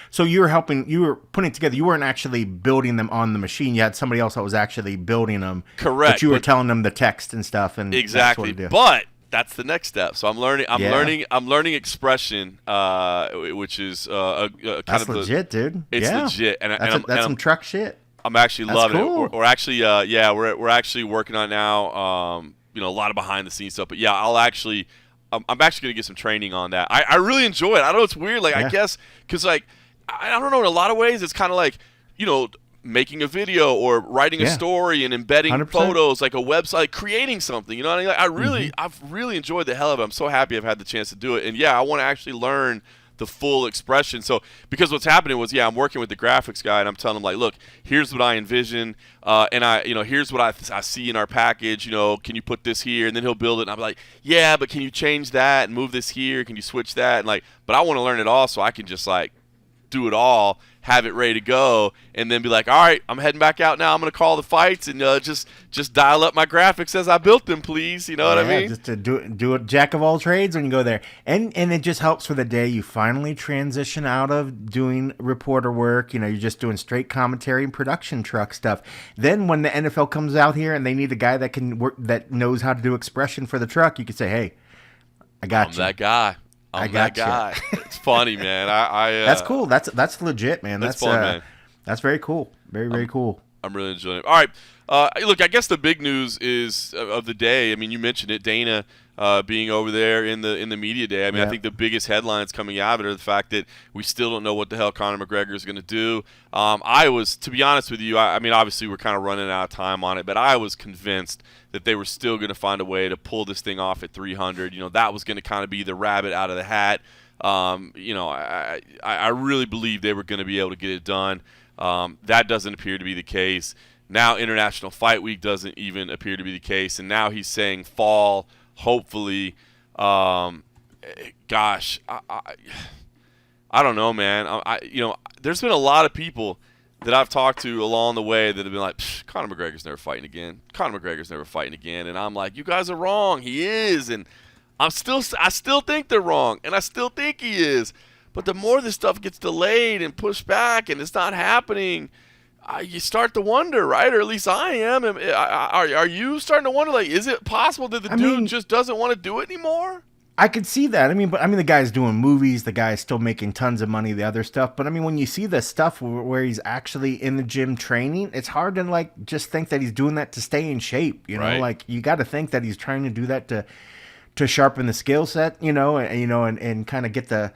So you were putting together, you weren't actually building them on the machine. You had somebody else that was actually building them. Correct. But you were telling them the text and stuff and exactly. But that's the next step. So I'm learning expression, which is that's legit, dude. It's legit, and that's some truck shit. I'm actually loving cool. it. We're actually we're actually working on it now. A lot of behind the scenes stuff. But yeah, I'm actually gonna get some training on that. I really enjoy it. I know it's weird. I guess because I don't know. In a lot of ways, it's kind of like making a video or writing a story and embedding 100%. photos, like a website, creating something. You know what I mean? I've really enjoyed the hell of it. I'm so happy I've had the chance to do it. And I want to actually learn the full expression. So because what's happening was, I'm working with the graphics guy, and I'm telling him look, here's what I envision, and here's what I see in our package. Can you put this here? And then he'll build it, and I'm like, yeah, but can you change that and move this here? Can you switch that? And but I want to learn it all, so I can just do it all, have it ready to go, and then be like, all right, I'm heading back out now. I'm going to call the fights and just dial up my graphics as I built them, please. You know what I mean? Just to do a jack of all trades when you go there. And it just helps for the day you finally transition out of doing reporter work. You're just doing straight commentary and production truck stuff. Then when the NFL comes out here and they need a guy that can work, that knows how to do expression for the truck, you can say, hey, I got you. I'm that guy. I'm that guy. It's funny, man. That's cool. That's legit, man. That's fun, man. That's very cool. Very cool. I'm really enjoying it. All right. Look, I guess the big news is of the day. I mean, you mentioned it, Dana being over there in the media day. I mean, I think the biggest headlines coming out of it are the fact that we still don't know what the hell Conor McGregor is going to do. To be honest with you, I mean, obviously we're kind of running out of time on it, but I was convinced that they were still going to find a way to pull this thing off at 300. That was going to kind of be the rabbit out of the hat. I really believed they were going to be able to get it done. That doesn't appear to be the case. Now International Fight Week doesn't even appear to be the case, and now he's saying fall, hopefully. Gosh, I don't know, man. There's been a lot of people that I've talked to along the way that have been like, Conor McGregor's never fighting again. Conor McGregor's never fighting again. And I'm like, you guys are wrong. He is. And I still think they're wrong. And I still think he is. But the more this stuff gets delayed and pushed back and it's not happening, you start to wonder, right? Or at least I am. Are you starting to wonder, is it possible that the dude just doesn't want to do it anymore? I could see that. But the guy's doing movies. The guy's still making tons of money, the other stuff. But when you see the stuff where he's actually in the gym training, it's hard to just think that he's doing that to stay in shape. Right. You got to think that he's trying to do that to sharpen the skill set, and kind of get the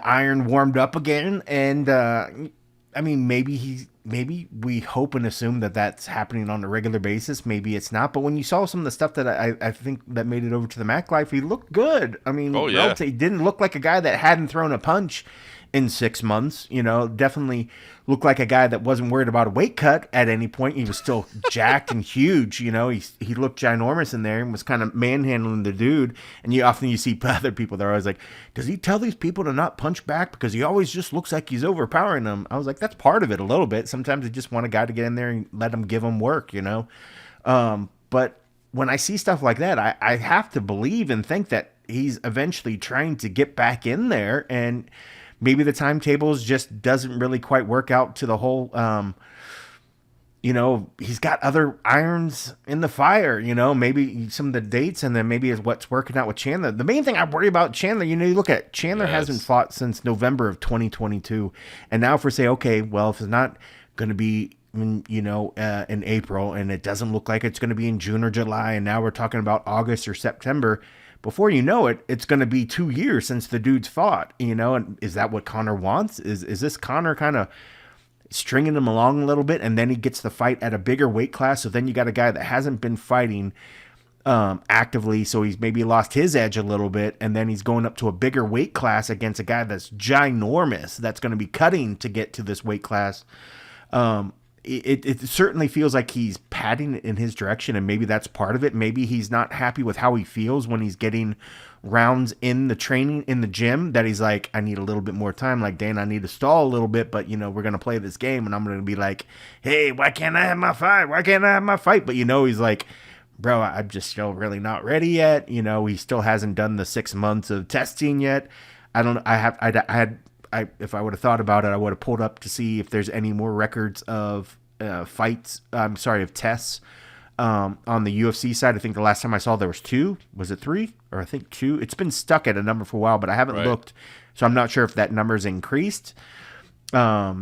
iron warmed up again. And maybe we hope and assume that that's happening on a regular basis. Maybe it's not. But when you saw some of the stuff that I think that made it over to the Mac Life, he looked good. He didn't look like a guy that hadn't thrown a punch in 6 months. Definitely looked like a guy that wasn't worried about a weight cut at any point. He was still jacked and huge. He looked ginormous in there and was kind of manhandling the dude. And you see other people that are always like, does he tell these people to not punch back because he always just looks like he's overpowering them? I was like, that's part of it a little bit. Sometimes they just want a guy to get in there and let him give him work, But when I see stuff like that, I have to believe and think that he's eventually trying to get back in there, and maybe the timetables just doesn't really quite work out to the whole, he's got other irons in the fire, maybe some of the dates, and then maybe what's working out with Chandler. The main thing I worry about Chandler, you look at Chandler hasn't fought since November of 2022. And now if we say, okay, well, if it's not going to be, in April, and it doesn't look like it's going to be in June or July, and now we're talking about August or September, before you know it, it's going to be 2 years since the dude's fought, and is that what Conor wants? Is this Conor kind of stringing him along a little bit, and then he gets the fight at a bigger weight class? So then you got a guy that hasn't been fighting actively, so he's maybe lost his edge a little bit, and then he's going up to a bigger weight class against a guy that's ginormous, that's going to be cutting to get to this weight class. It certainly feels like he's padding in his direction, and maybe that's part of it. Maybe he's not happy with how he feels when he's getting rounds in the training in the gym, that he's like, I need a little bit more time. Like, Dana, I need to stall a little bit, but we're going to play this game, and I'm going to be like, hey, why can't I have my fight? Why can't I have my fight? But he's like, bro, I'm just still really not ready yet. He still hasn't done the 6 months of testing yet. If I would have thought about it, I would have pulled up to see if there's any more records of of tests on the UFC side. I think the last time I saw there was 2. Was it 3? Or I think 2. It's been stuck at a number for a while, but I haven't looked, so I'm not sure if that number's increased. I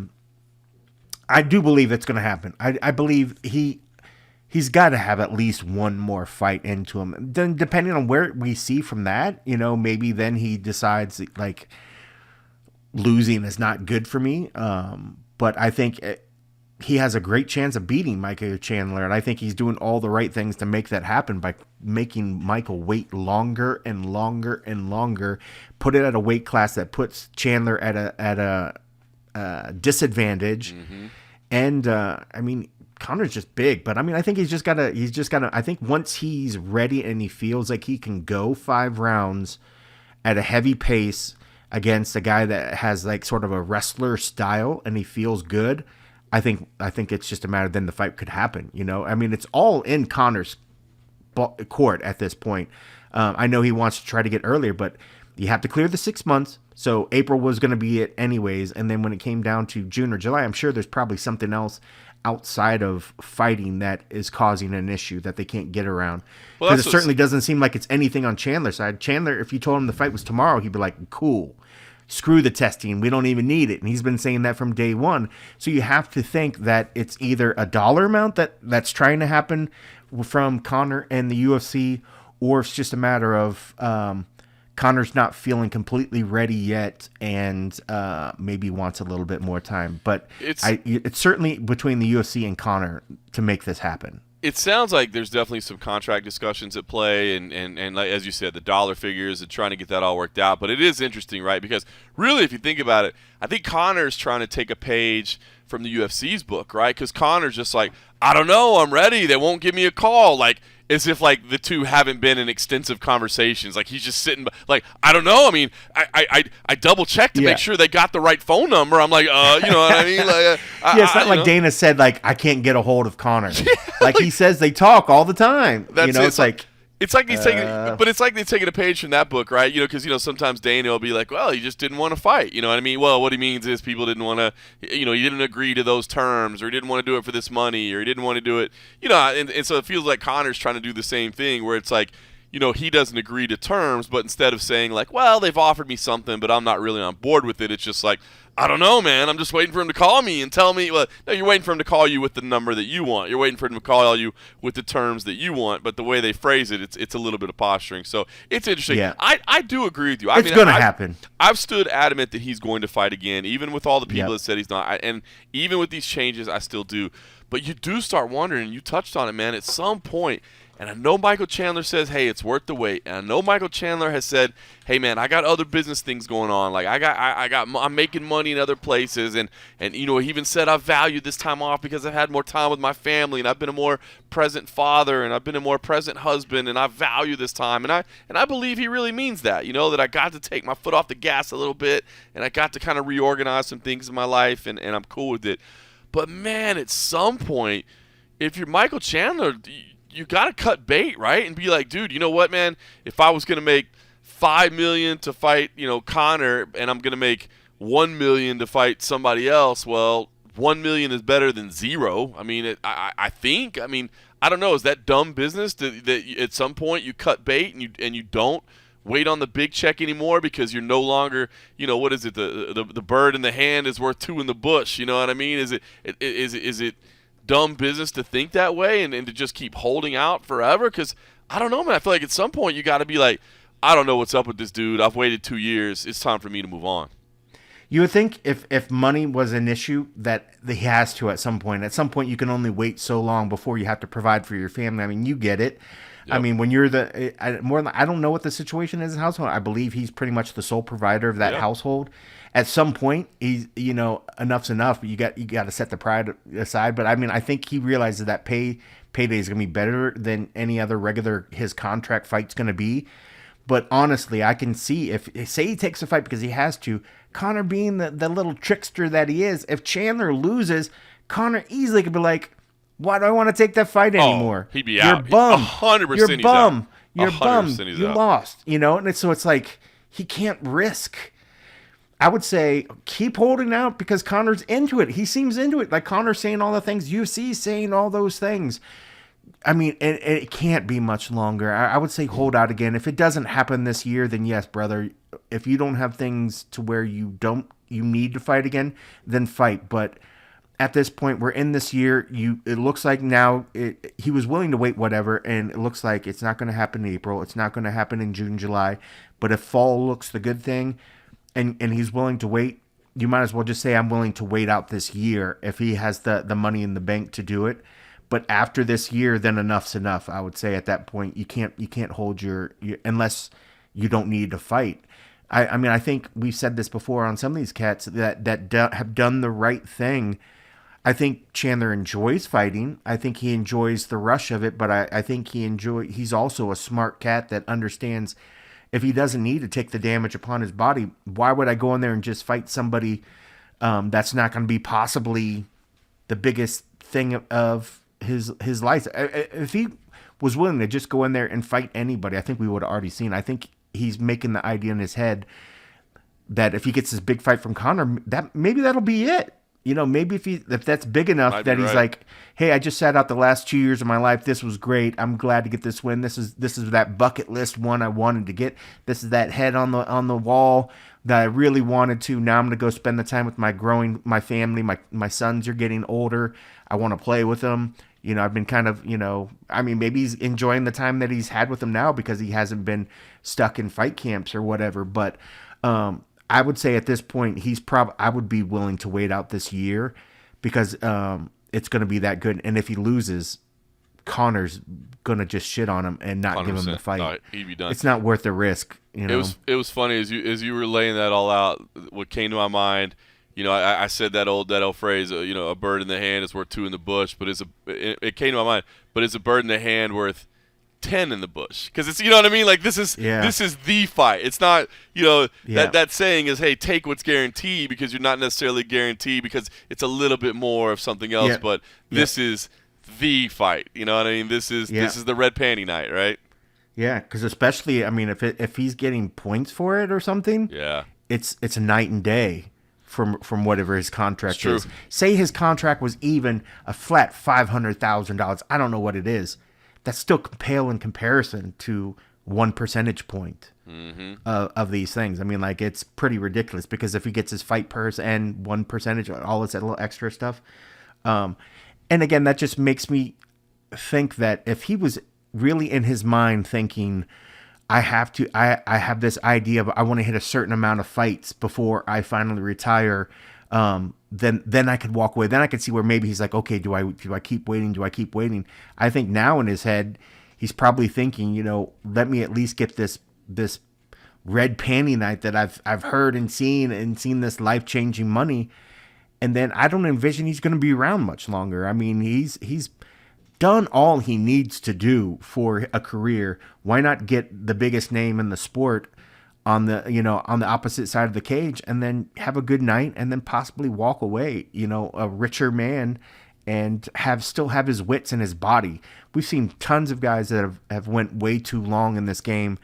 do believe it's going to happen. I believe he's got to have at least one more fight into him. Then depending on where we see from that, maybe then he decides like, losing is not good for me. But I think he has a great chance of beating Michael Chandler. And I think he's doing all the right things to make that happen by making Michael wait longer and longer and longer, put it at a weight class that puts Chandler at a disadvantage. Mm-hmm. And, Conor's just big, but I think he's just gotta, I think once he's ready and he feels like he can go 5 rounds at a heavy pace against a guy that has like sort of a wrestler style and he feels good, I think it's just a matter then the fight could happen. It's all in Conor's court at this point. I know he wants to try to get earlier, but you have to clear the 6 months. So April was going to be it anyways. And then when it came down to June or July, I'm sure there's probably something else outside of fighting that is causing an issue that they can't get around. Because it certainly doesn't seem like it's anything on Chandler's side. Chandler, if you told him the fight was tomorrow, he'd be like, cool, screw the testing, we don't even need it. And he's been saying that from day one. So you have to think that it's either a dollar amount that's trying to happen from Conor and the UFC, or it's just a matter of Conor's not feeling completely ready yet and maybe wants a little bit more time. But it's certainly between the UFC and Conor to make this happen. It sounds like there's definitely some contract discussions at play, and like, as you said, the dollar figures and trying to get that all worked out. But it is interesting, right? Because really, if you think about it, I think Conor's trying to take a page from the UFC's book, right? Because Conor's just like, I don't know, I'm ready. They won't give me a call. Like, as if like the two haven't been in extensive conversations. Like, he's just sitting like, I don't know. I double checked to make sure they got the right phone number. I'm like, you know what I mean? Like, it's not like Dana said, like, I can't get a hold of Conor. Like he says they talk all the time. It's like he's taking, but it's like they're taking a page from that book, right? Because sometimes Dana will be like, well, he just didn't want to fight. You know what I mean? Well, what he means is people didn't want to, he didn't agree to those terms, or he didn't want to do it for this money, or he didn't want to do it, and so it feels like Conor's trying to do the same thing, where it's like, he doesn't agree to terms, but instead of saying like, well, they've offered me something, but I'm not really on board with it, it's just like, I don't know, man. I'm just waiting for him to call me and tell me. Well, no, you're waiting for him to call you with the number that you want. You're waiting for him to call you with the terms that you want. But the way they phrase it, it's a little bit of posturing. So it's interesting. Yeah. I do agree with you. It's going to happen. I've stood adamant that he's going to fight again, even with all the people that said he's not. And even with these changes, I still do. But you do start wondering, and you touched on it, man, at some point. And I know Michael Chandler says, hey, it's worth the wait. And I know Michael Chandler has said, hey, man, I got other business things going on. Like, I'm making money in other places. And he even said I value this time off because I've had more time with my family, and I've been a more present father, and I've been a more present husband, and I value this time. And I believe he really means that, that I got to take my foot off the gas a little bit, and I got to kind of reorganize some things in my life, and I'm cool with it. But, man, at some point, if you're Michael Chandler, you got to cut bait, right? And be like, dude, you know what, man? If I was going to make $5 million to fight, Conor, and I'm going to make $1 million to fight somebody else, well, $1 million is better than zero. I mean, I think. I mean, I don't know. Is that dumb business that at some point you cut bait and you don't wait on the big check anymore because you're no longer, what is it? The bird in the hand is worth two in the bush. You know what I mean? Is it dumb business to think that way and to just keep holding out forever? Because I don't know, man. I feel like at some point you got to be like, I don't know what's up with this dude. I've waited 2 years. It's time for me to move on. You would think if money was an issue that he has to at some point. At some point, you can only wait so long before you have to provide for your family. I mean, you get it. Yep. I mean, when you're I don't know what the situation is in the household. I believe he's pretty much the sole provider of that household. At some point, he's enough's enough. But you got to set the pride aside. But I mean, I think he realizes that payday is going to be better than any other regular his contract fight's going to be. But honestly, I can see if say he takes a fight because he has to. Conor being the little trickster that he is, if Chandler loses, Conor easily could be like, why do I want to take that fight anymore? He'd be You're out. Bum. 100% You're he's bum. out. You're bum. You lost. And so it's like he can't risk. I would say keep holding out because Conor's into it. He seems into it. Like Conor's saying all the things. UFC saying all those things. I mean, it can't be much longer. I would say hold out again. If it doesn't happen this year, then yes, brother. If you don't have things to where you need to fight again, then fight. But at this point, we're in this year. It looks like now he was willing to wait whatever, and it looks like it's not going to happen in April. It's not going to happen in June, July. But if fall looks the good thing, and he's willing to wait, you might as well just say I'm willing to wait out this year if he has the money in the bank to do it. But after this year, then enough's enough. I would say at that point you can't hold your unless you don't need to fight. I mean I think we've said this before on some of these cats that have done the right thing. I think Chandler enjoys fighting. I think he enjoys the rush of it, but I think he's also a smart cat that understands if he doesn't need to take the damage upon his body, why would I go in there and just fight somebody that's not going to be possibly the biggest thing of his life? If he was willing to just go in there and fight anybody, I think we would have already seen. I think he's making the idea in his head that if he gets this big fight from Conor, maybe that'll be it. Maybe if that's big enough that he's like, hey, I just sat out the last 2 years of my life. This was great. I'm glad to get this win. This is that bucket list one I wanted to get. This is that head on the wall that I really wanted to. Now I'm going to go spend the time with my family. My sons are getting older. I want to play with them. I've been kind of, I mean, maybe he's enjoying the time that he's had with them now because he hasn't been stuck in fight camps or whatever. But I would say at this point, I would be willing to wait out this year because it's going to be that good. And if he loses, Conor's going to just shit on him and not give him the fight. No, he'd be done. It's not worth the risk. It was funny as you were laying that all out. What came to my mind, I said that old phrase, a bird in the hand is worth two in the bush. But it came to my mind. But is a bird in the hand worth 10 in the bush? Because it's, what I mean? Like this is the fight. It's not, that saying is, hey, take what's guaranteed because you're not necessarily guaranteed because it's a little bit more of something else. Yeah. But this is the fight. You know what I mean? This is the red panty night, right? Yeah, because especially, I mean, if he's getting points for it or something, it's a night and day from whatever his contract is. Say his contract was even a flat $500,000. I don't know what it is. That's still pale in comparison to 1 percentage point of these things. I mean, like, it's pretty ridiculous because if he gets his fight purse and 1%, all this little extra stuff. And again, that just makes me think that if he was really in his mind thinking, I have this idea of I want to hit a certain amount of fights before I finally retire, then I could walk away. Then I could see where maybe he's like, okay, do I keep waiting? Do I keep waiting? I think now in his head, he's probably thinking, let me at least get this red panty night that I've heard and seen this life-changing money. And then I don't envision he's going to be around much longer. I mean, he's done all he needs to do for a career. Why not get the biggest name in the sport on the opposite side of the cage and then have a good night and then possibly walk away, a richer man and still have his wits in his body. We've seen tons of guys that have went way too long in this game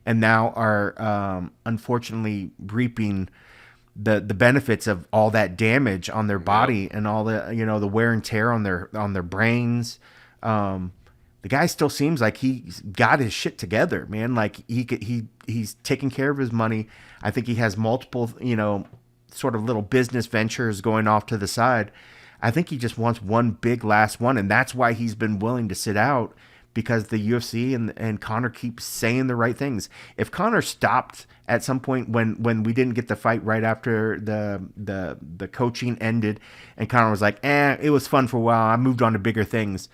and now are unfortunately reaping the benefits of all that damage on their body and all the the wear and tear on their brains. The guy still seems like he's got his shit together, man. Like he's taking care of his money. I think he has multiple, sort of little business ventures going off to the side. I think he just wants one big last one, and that's why he's been willing to sit out, because the UFC and Conor keep saying the right things. If Conor stopped at some point when we didn't get the fight right after the coaching ended, and Conor was like, it was fun for a while, I moved on to bigger things,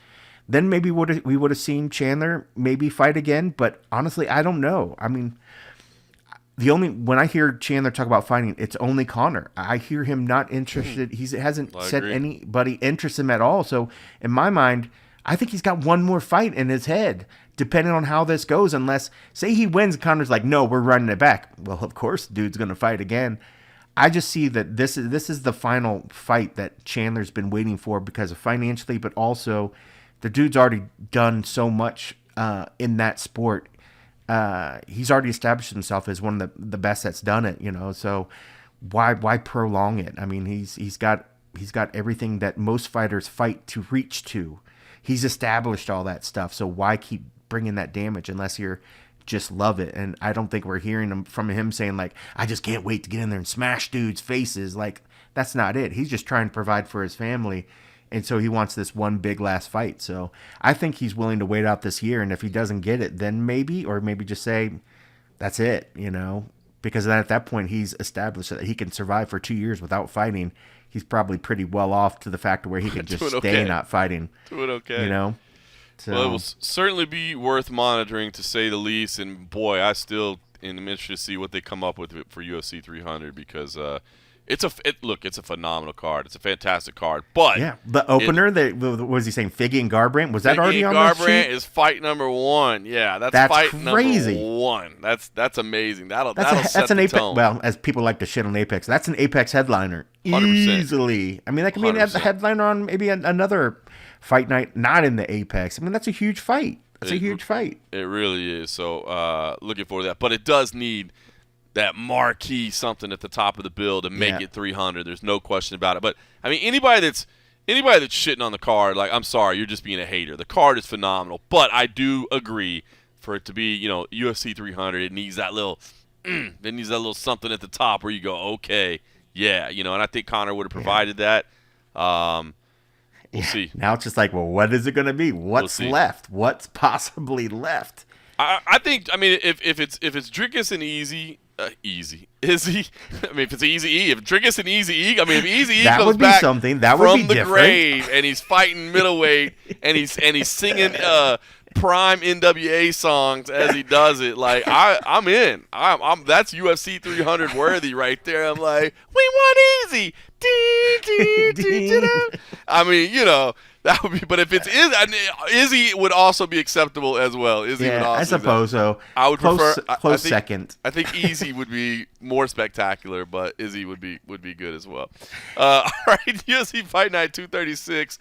then maybe we would have seen Chandler maybe fight again. But honestly, I don't know. I mean, when I hear Chandler talk about fighting, it's only Conor. I hear him not interested. He hasn't said anybody interests him at all. So in my mind, I think he's got one more fight in his head, depending on how this goes. Unless, say he wins, Conor's like, no, we're running it back. Well, of course, dude's going to fight again. I just see that this is the final fight that Chandler's been waiting for, because of financially, but also the dude's already done so much in that sport. He's already established himself as one of the best that's done it, So why prolong it? I mean, he's got everything that most fighters fight to reach to. He's established all that stuff. So why keep bringing that damage unless you're just love it? And I don't think we're hearing from him saying like, I just can't wait to get in there and smash dudes' faces. Like, that's not it. He's just trying to provide for his family. And so he wants this one big last fight. So I think he's willing to wait out this year. And if he doesn't get it, then maybe just say, that's it, because then at that point he's established that he can survive for 2 years without fighting. He's probably pretty well off to the fact where he could just stay not fighting. Doing okay. So, well, it will certainly be worth monitoring, to say the least. And boy, I still am interested to see what they come up with for UFC 300, because it's a phenomenal card. It's a fantastic card. But yeah, the opener, what was he saying? Figgy and Garbrandt, was that already on the sheet? Garbrandt is fight number 1. Yeah, that's fight crazy. Number 1. That's amazing. That'll set the tone. Well, as people like to shit on Apex, that's an Apex headliner 100%. Easily. I mean, that could be a headliner on maybe another fight night, not in the Apex. I mean, that's a huge fight. It's a huge fight. It really is. So looking forward to that. But it does need that marquee something at the top of the bill to make it 300. There's no question about it. But I mean, anybody that's shitting on the card, like, I'm sorry, you're just being a hater. The card is phenomenal, but I do agree, for it to be, UFC 300, it needs that little, something at the top where you go, okay, yeah, and I think Conor would have provided that. We'll see. Now it's just like, well, what is it going to be? What's left? What's possibly left? I think, I mean, if it's Drickus and Easy. Izzy. I mean, if it's Easy E, if Drickus and Easy E, I mean, if Easy E comes back from the grave and he's fighting middleweight and he's singing prime NWA songs as he does it, like, I'm in. I'm that's UFC 300 worthy right there. I'm like, we want Easy. I mean, that would be, but if it's Izzy would also be acceptable as well. Izzy would also, I suppose so. I would prefer close second. I think Easy would be more spectacular, but Izzy would be good as well. All right, UFC Fight Night 236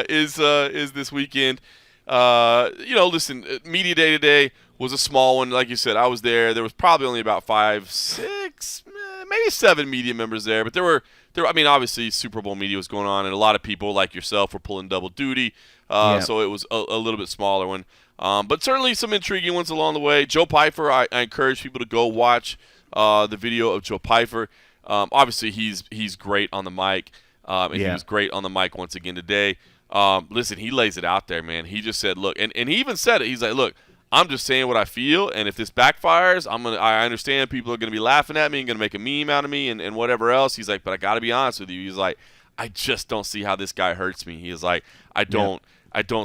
is this weekend. Listen, media day today was a small one. Like you said, I was there. There was probably only about 5, 6, maybe 7 media members there, but there were. I mean, obviously, Super Bowl media was going on, and a lot of people like yourself were pulling double duty, so it was a little bit smaller one. But certainly some intriguing ones along the way. Joe Pyfer, I encourage people to go watch the video of Joe Pyfer. Obviously, he's great on the mic, and he was great on the mic once again today. Listen, he lays it out there, man. He just said, look, and he even said it. He's like, look, I'm just saying what I feel, and if this backfires, I understand people are going to be laughing at me and going to make a meme out of me and whatever else. He's like, but I got to be honest with you. He's like, I just don't see how this guy hurts me. He is like, I don't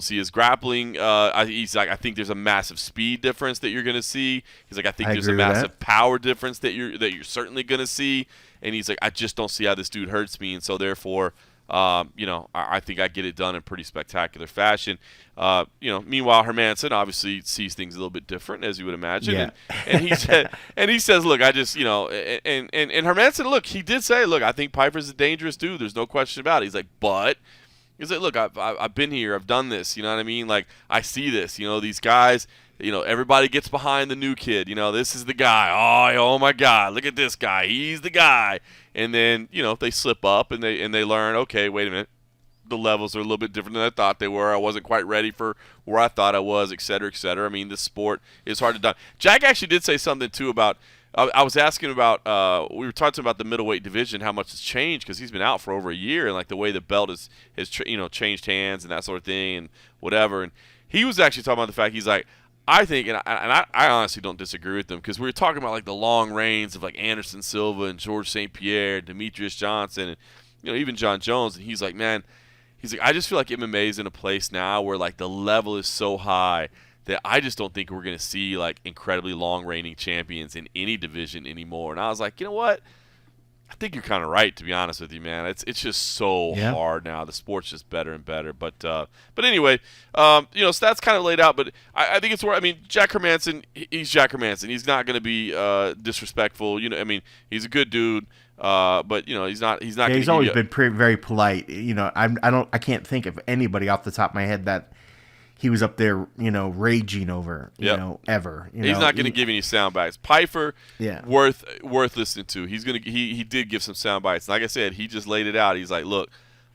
see his grappling. He's like, I think there's a massive speed difference that you're going to see. He's like, I think there's a massive power difference that you're certainly going to see. And he's like, I just don't see how this dude hurts me, and so therefore, I think I get it done in pretty spectacular fashion. Meanwhile, Hermanson obviously sees things a little bit different, as you would imagine. Yeah. And he says, look, I just, and Hermanson, look, he did say, look, I think Piper's a dangerous dude. There's no question about it. He's like, but he's like, look, I've been here. I've done this. You know what I mean? Like, I see this. These guys, everybody gets behind the new kid. This is the guy. Oh my God, look at this guy. He's the guy. And then, if they slip up and they learn, okay, wait a minute, the levels are a little bit different than I thought they were. I wasn't quite ready for where I thought I was, et cetera, et cetera. I mean, this sport is hard to do. Jack actually did say something, too, about I was asking about we were talking about the middleweight division, how much it's changed, because he's been out for over a year, and like the way the belt has changed hands and that sort of thing and whatever. And he was actually talking about the fact, he's like, I think, and I honestly don't disagree with them, because we were talking about like the long reigns of like Anderson Silva and George St. Pierre, Demetrius Johnson, and even John Jones. And he's like, man, I just feel like MMA is in a place now where like the level is so high that I just don't think we're going to see like incredibly long reigning champions in any division anymore. And I was like, you know what? I think you're kind of right, to be honest with you, man. It's just so hard now. The sport's just better and better. But anyway, so that's kind of laid out. But I think it's where, I mean, Jack Hermanson, he's Jack Hermanson. He's not going to be disrespectful. He's a good dude. But he's not. Yeah, he's always been very polite. I can't think of anybody off the top of my head that he was up there, raging over, ever. He's not going to give any sound bites. Pfeiffer, worth listening to. He did give some sound bites. Like I said, he just laid it out. He's like, look,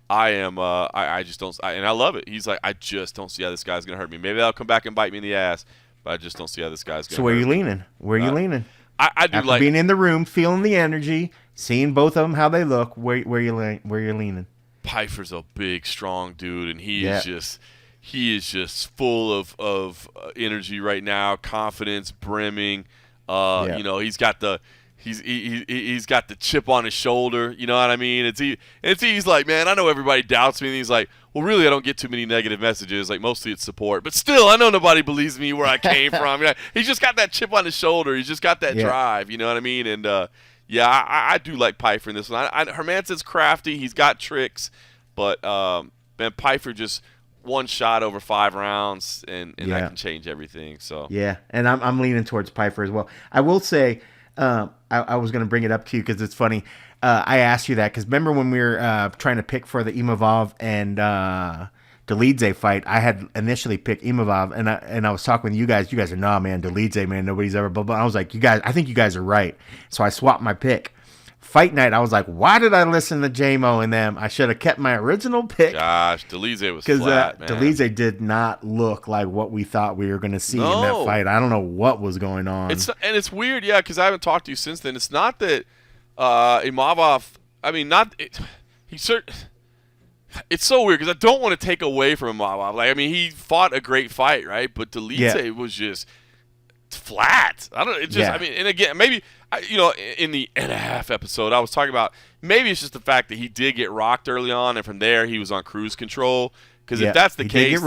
I just don't, and I love it. He's like, I just don't see how this guy's going to hurt me. Maybe that'll come back and bite me in the ass, but I just don't see how this guy's going to hurt me. So where are you leaning? Where are you leaning? I do After like being in the room, feeling the energy, seeing both of them how they look. Where you leaning? Pfeiffer's a big, strong dude, and he is just full of energy right now, confidence brimming. He's got the he's got the chip on his shoulder. You know what I mean? He's like, man, I know everybody doubts me, and he's like, well, really, I don't get too many negative messages. Like, mostly it's support. But still, I know nobody believes me where I came from. He's just got that chip on his shoulder. He's just got that drive. You know what I mean? And, I do like Pfeiffer in this one. Hermanson's crafty. He's got tricks. But, man, Pfeiffer just one shot over 5 rounds, and that can change everything. So yeah, and I'm leaning towards Pfeiffer as well. I will say, I was going to bring it up to you because it's funny. I asked you that because remember when we were trying to pick for the Imavov and Dolidze fight, I had initially picked Imavov, and I was talking with you guys. You guys are, nah, man, Dolidze, man, nobody's ever blah, blah. I was like, I think you guys are right. So I swapped my pick. Fight night, I was like, why did I listen to J-Mo and them? I should have kept my original pick. Gosh, Dolidze was flat, man. Dolidze did not look like what we thought we were going to see in that fight. I don't know what was going on. It's weird, because I haven't talked to you since then. It's not that Imavov, it's so weird because I don't want to take away from Imavov. Like, I mean, he fought a great fight, right? But Dolidze was just flat. I don't. It just. I mean, and again, maybe in the and a half episode, I was talking about maybe it's just the fact that he did get rocked early on, and from there he was on cruise control. Because if that's the case,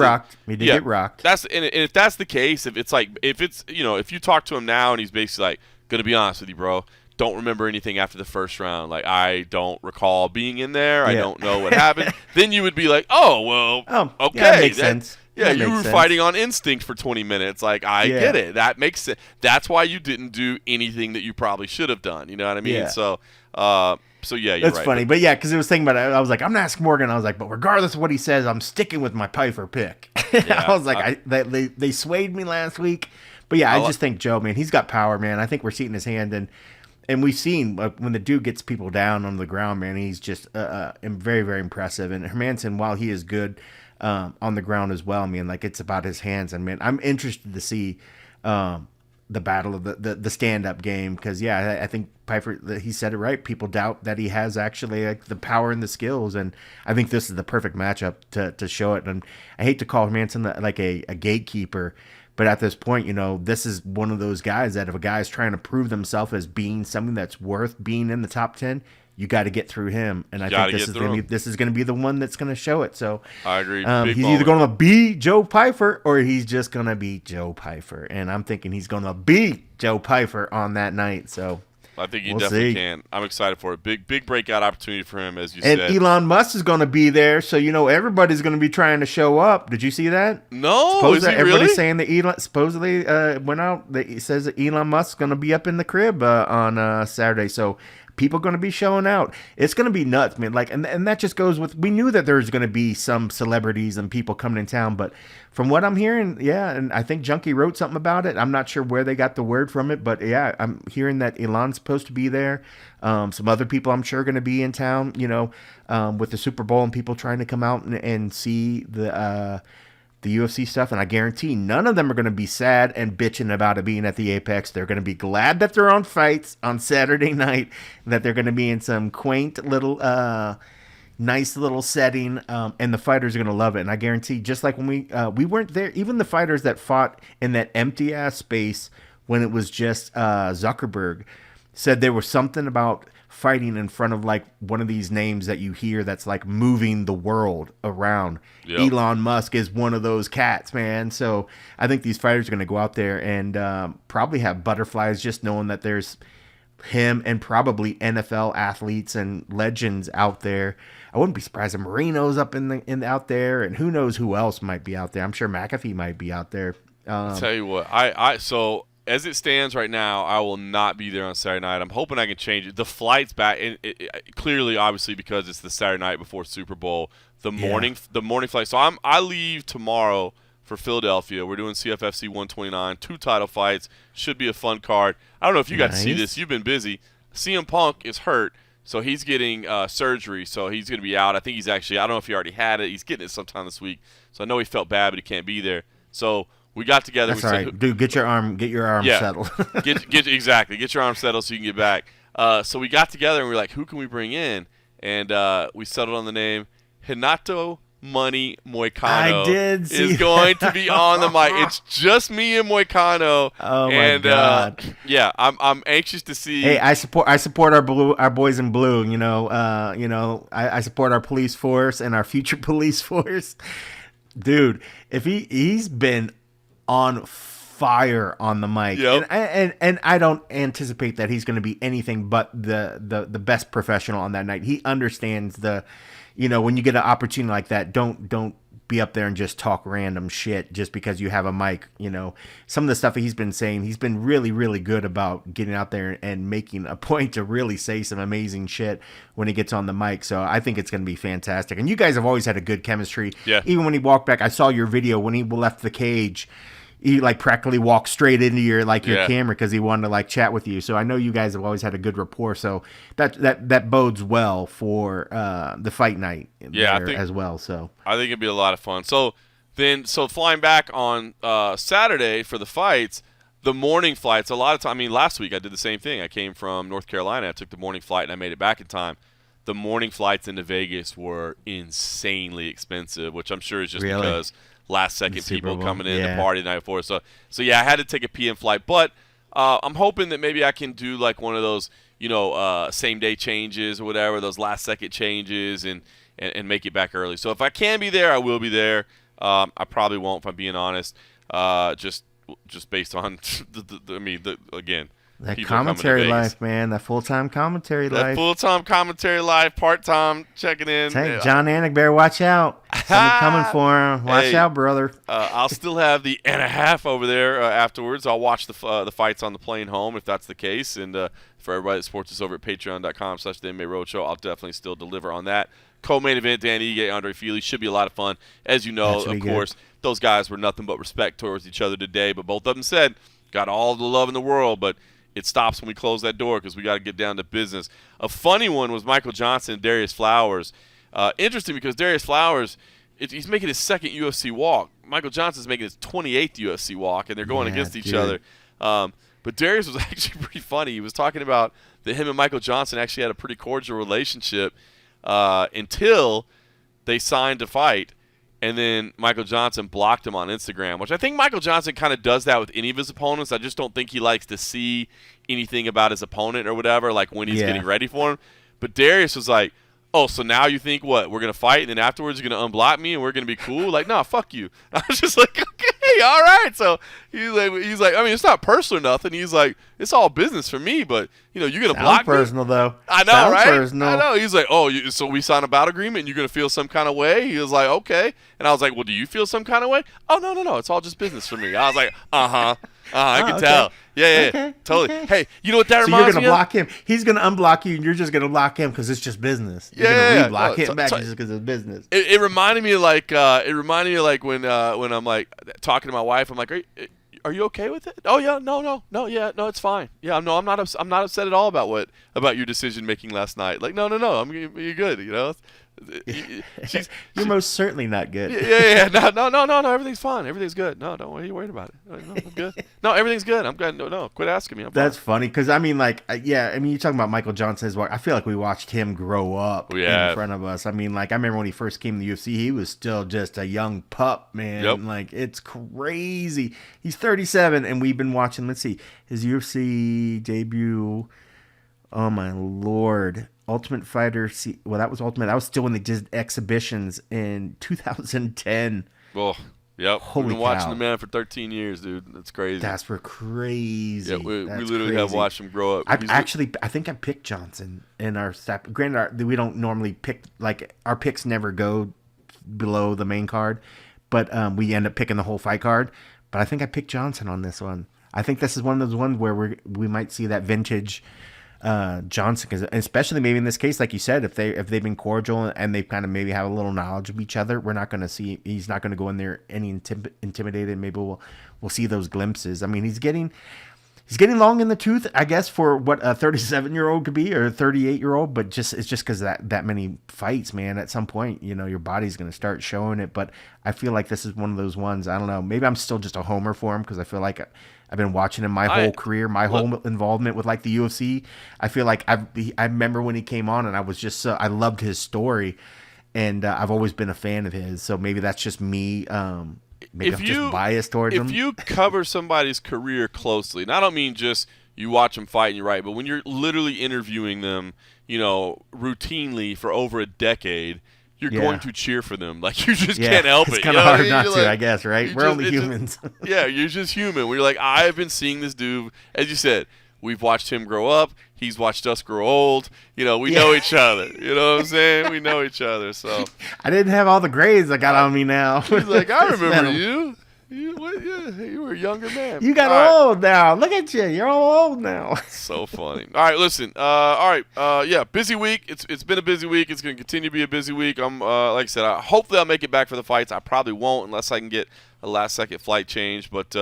he did get rocked. And if that's the case, if you talk to him now and he's basically like, gonna be honest with you, bro, don't remember anything after the first round. Like, I don't recall being in there. I don't know what happened. Then you would be like, oh, well, okay. Yeah, that makes sense. Yeah, you were fighting on instinct for 20 minutes. Like, I get it. That makes sense. That's why you didn't do anything that you probably should have done. You know what I mean? Yeah. So yeah, you're That's right. funny. But yeah, because it was thinking about it. I was like, I'm going to ask Morgan. I was like, but regardless of what he says, I'm sticking with my Pfeiffer pick. I was like, they swayed me last week. But yeah, I just think Joe, man, he's got power, man. I think we're seeing his hand. And we've seen when the dude gets people down on the ground, man, he's just very, very impressive. And Hermanson, while he is good on the ground as well, I mean, like, it's about his hands. And, man, I'm interested to see the battle of the stand-up game because, yeah, I think Pfeiffer, he said it right. People doubt that he has actually like the power and the skills. And I think this is the perfect matchup to show it. And I hate to call Hermanson like a gatekeeper, but at this point, this is one of those guys that if a guy's trying to prove themselves as being something that's worth being in the top 10, you got to get through him. And I think this is going to be the one that's going to show it. So I agree. He's either going to be Joe Pfeiffer or he's just going to be Joe Pfeiffer. And I'm thinking he's going to beat Joe Pfeiffer on that night. So I think he definitely can. I'm excited for it. Big breakout opportunity for him, as you said. And Elon Musk is going to be there, so everybody's going to be trying to show up. Did you see that? No, is he everybody's really? saying that Elon supposedly went out. That he says that Elon Musk is going to be up in the crib on Saturday. So People going to be showing out. It's going to be nuts, man. Like, and that just goes with, we knew that there's going to be some celebrities and people coming in town, but from what I'm hearing, yeah, and I think Junkie wrote something about it. I'm not sure where they got the word from it, but yeah, I'm hearing that Elon's supposed to be there. Some other people I'm sure going to be in town, with the Super Bowl and people trying to come out and see the UFC stuff, and I guarantee none of them are going to be sad and bitching about it being at the Apex. They're going to be glad that they're on fights on Saturday night, that they're going to be in some quaint little, nice little setting, and the fighters are going to love it. And I guarantee, just like when we weren't there, even the fighters that fought in that empty ass space when it was just Zuckerberg said there was something about fighting in front of like one of these names that you hear that's like moving the world around. Yep. Elon Musk is one of those cats, man. So I think these fighters are going to go out there and probably have butterflies just knowing that there's him and probably NFL athletes and legends out there. I wouldn't be surprised if Marino's up out there, and who knows who else might be out there. I'm sure McAfee might be out there. I'll tell you what, so as it stands right now, I will not be there on Saturday night. I'm hoping I can change it. The flight's back, and clearly, obviously, because it's the Saturday night before Super Bowl, the morning flight. So I leave tomorrow for Philadelphia. We're doing CFFC 129, 2 title fights. Should be a fun card. I don't know if you got to see this. You've been busy. CM Punk is hurt, so he's getting surgery, so he's going to be out. I think he's actually, I don't know if he already had it. He's getting it sometime this week. So I know he felt bad, but he can't be there. So we got together. That's all right. Dude, get your arm settled. Exactly. Get your arm settled so you can get back. So we got together and we were like, who can we bring in? And we settled on the name Renato Money Moicano. I did see is going to be on the mic. It's just me and Moicano. Oh my god! Yeah, I'm anxious to see. Hey, I support our boys in blue. I support our police force and our future police force. Dude, if he's been on fire on the mic, yep. and I don't anticipate that he's going to be anything but the best professional on that night. He understands when you get an opportunity like that, don't be up there and just talk random shit just because you have a mic. Some of the stuff that he's been saying, he's been really, really good about getting out there and making a point to really say some amazing shit when he gets on the mic. So I think it's going to be fantastic. And you guys have always had a good chemistry. Yeah. Even when he walked back, I saw your video when he left the cage. He like practically walked straight into your camera because he wanted to like chat with you. So I know you guys have always had a good rapport. So that bodes well for the fight night as well. So I think it'd be a lot of fun. So flying back on Saturday for the fights, the morning flights. A lot of time. I mean, last week I did the same thing. I came from North Carolina. I took the morning flight and I made it back in time. The morning flights into Vegas were insanely expensive, which I'm sure is just because last second people coming in to party the night before. So yeah, I had to take a PM flight, but I'm hoping that maybe I can do like one of those, same day changes or whatever, those last second changes and make it back early. So if I can be there, I will be there. I probably won't, if I'm being honest. Just based on again. That commentary life, man. That full-time commentary life. That full-time commentary life, part-time checking in. Hey, John Anik, better watch out. Somebody coming for him. Watch out, brother. I'll still have the and a half over there afterwards. I'll watch the fights on the plane home if that's the case. And for everybody that supports us over at patreon.com/the MMA Roadshow, I'll definitely still deliver on that. Co-main event, Danny Ige, Andre Fili. Should be a lot of fun. As you know, of course, those guys were nothing but respect towards each other today. But both of them said, got all the love in the world, but it stops when we close that door because we got to get down to business. A funny one was Michael Johnson and Darius Flowers. Interesting because Darius Flowers, he's making his second UFC walk. Michael Johnson's making his 28th UFC walk, and they're going against each other. But Darius was actually pretty funny. He was talking about that him and Michael Johnson actually had a pretty cordial relationship until they signed to fight. And then Michael Johnson blocked him on Instagram, which I think Michael Johnson kind of does that with any of his opponents. I just don't think he likes to see anything about his opponent or whatever, like when he's getting ready for him. But Darius was like, oh, so now you think what? We're going to fight and then afterwards you're going to unblock me and we're going to be cool? Like, nah, fuck you. I was just like, okay, all right. So he's like, I mean, it's not personal or nothing. He's like, it's all business for me, but, you're going to block me? Personal, though. I know, Sounds right? Personal. I know. He's like, oh, so we signed a battle agreement and you're going to feel some kind of way? He was like, okay. And I was like, well, do you feel some kind of way? Oh, no. It's all just business for me. I was like, uh-huh. I can okay. tell. Yeah, Okay, totally. okay. Hey, you know what that So reminds you're me gonna of? block him. He's gonna unblock you, and you're just gonna block him because it's just business. You're Yeah. gonna reblock No, him back just because it's business. It reminded me of like when I'm like talking to my wife. I'm like, are you okay with it? Oh yeah, no, yeah, no, it's fine. Yeah, no, I'm not upset at all about your decision making last night. Like, no, you're good. You know, You're most certainly not good. yeah. No, everything's fine. Everything's good. No, don't worry, you worried about it. No, I'm good. No, everything's good. I'm good. No, quit asking me. That's funny because I mean, like, you're talking about Michael Johnson's work. I feel like we watched him grow up in front of us. I mean, like, I remember when he first came to the UFC, he was still just a young pup, man. Yep. Like, it's crazy. He's 37, and we've been watching. Let's see, his UFC debut. Oh my Lord. Ultimate Fighter. Well, that was Ultimate. That was still when they did exhibitions in 2010. Oh, yep. Holy We've been watching cow. the man for 13 years, dude. That's crazy. That's for crazy. Yeah, we That's literally have crazy. watched him grow up. I think I picked Johnson in our staff. Granted, we don't normally pick, like, our picks never go below the main card, but we end up picking the whole fight card. But I think I picked Johnson on this one. I think this is one of those ones where we might see that vintage Johnson, because especially maybe in this case, like you said, if they've been cordial and they kind of maybe have a little knowledge of each other, we're not going to see. He's not going to go in there any intimidated. Maybe we'll see those glimpses. I mean, he's getting long in the tooth, I guess, for what a 37-year-old could be or a 38-year-old. But it's just because that many fights, man. At some point, your body's going to start showing it. But I feel like this is one of those ones. I don't know. Maybe I'm still just a homer for him because I feel like I've been watching him my whole career, my whole involvement with like the UFC. I feel like I remember when he came on, and I was just I loved his story, and I've always been a fan of his. So maybe that's just me. Maybe I'm just biased towards him. If you cover somebody's career closely, and I don't mean just you watch them fight and you're right, but when you're literally interviewing them, routinely for over a decade, you're going to cheer for them. Like, you just can't help it. It's kind of hard not to, I guess, right? We're only humans. Yeah, you're just human. We're like, I've been seeing this dude, as you said, we've watched him grow up. He's watched us grow old. We know each other. You know what I'm saying? We know each other. So I didn't have all the grades I got on me now. He's like, I remember you. You were a younger man. You got old now. Look at you. You're all old now. So funny. All right, listen. Yeah, busy week. It's been a busy week. It's going to continue to be a busy week. I'm like I said, hopefully I'll make it back for the fights. I probably won't unless I can get a last-second flight change. But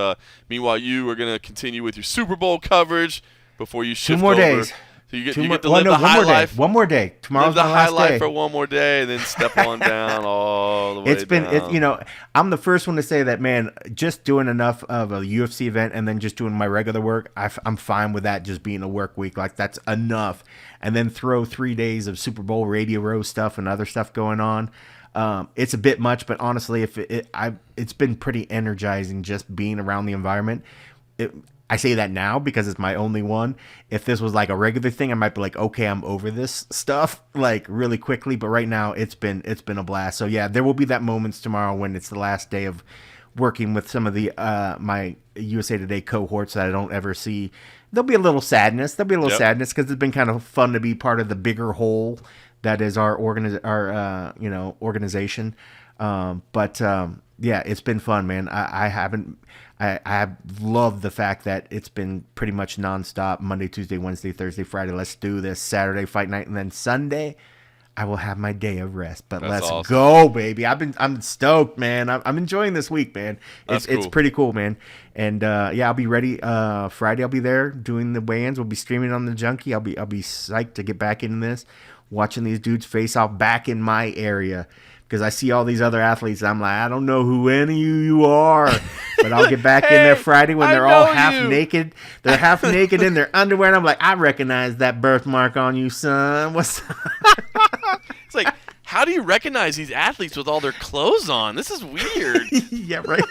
meanwhile, you are going to continue with your Super Bowl coverage before you shift over. 2 more days. So you get to live the high life. One more day. Tomorrow's live the my high last life day. for one more day, and then step on down all the way down. I'm the first one to say that, man, just doing enough of a UFC event and then just doing my regular work, I'm fine with that just being a work week. Like, that's enough. And then throw 3 days of Super Bowl Radio Row stuff and other stuff going on. It's a bit much, but honestly, it's been pretty energizing just being around the environment. I say that now because it's my only one. If this was like a regular thing, I might be like, okay, I'm over this stuff like really quickly. But right now, it's been a blast. So yeah, there will be that moments tomorrow when it's the last day of working with some of the my USA Today cohorts that I don't ever see. There'll be a little sadness. Sadness because it's been kind of fun to be part of the bigger whole that is our organization. Yeah, it's been fun, man. I have loved the fact that it's been pretty much nonstop Monday, Tuesday, Wednesday, Thursday, Friday. Let's do this. Saturday fight night, and then Sunday I will have my day of rest. But That's let's awesome. go, baby. I'm stoked, man. I'm enjoying this week, man. It's pretty cool, man. And I'll be ready. Friday I'll be there doing the weigh-ins. We'll be streaming on the Junkie. I'll be psyched to get back into this, watching these dudes face off back in my area. Because I see all these other athletes, and I'm like, I don't know who any of you are, but I'll get back in there Friday when they're all half naked. They're half naked in their underwear, and I'm like, I recognize that birthmark on you, son. What's up? It's like, how do you recognize these athletes with all their clothes on? This is weird. Yeah, right.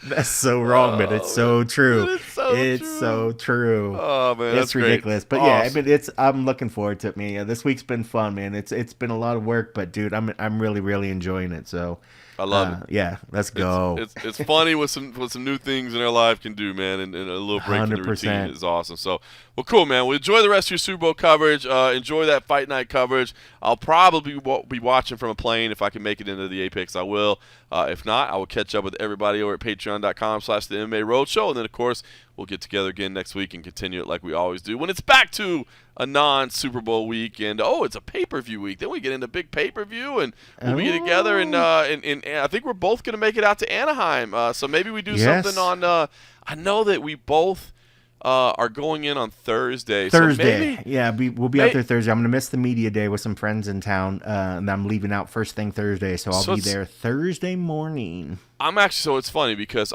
That's so wrong, but it's so true. It's so true. Oh man, that's it's ridiculous. Great. But awesome. Yeah, I'm looking forward to it, man. Yeah, this week's been fun, man. It's been a lot of work, but dude, I'm really enjoying it. So I love it. Yeah, let's go. It's funny what some new things in our life can do, man, and a little break from the routine 100%. is awesome. So, well, cool, man. Well, enjoy the rest of your Super Bowl coverage. Enjoy that Fight Night coverage. I'll probably be watching from a plane. If I can make it into the Apex, I will. If not, I will catch up with everybody over at patreon.com/the MMA Roadshow. And then, of course, we'll get together again next week and continue it like we always do when it's back to a non-Super Bowl week. And, it's a pay-per-view week. Then we get into big pay-per-view, and we'll be together. And I think we're both going to make it out to Anaheim. So maybe we do something on I know that we both are going in on Thursday. Thursday. So Yeah, we'll be out there Thursday. I'm going to miss the media day with some friends in town, and I'm leaving out first thing Thursday, so I'll be there Thursday morning. I'm actually, so it's funny because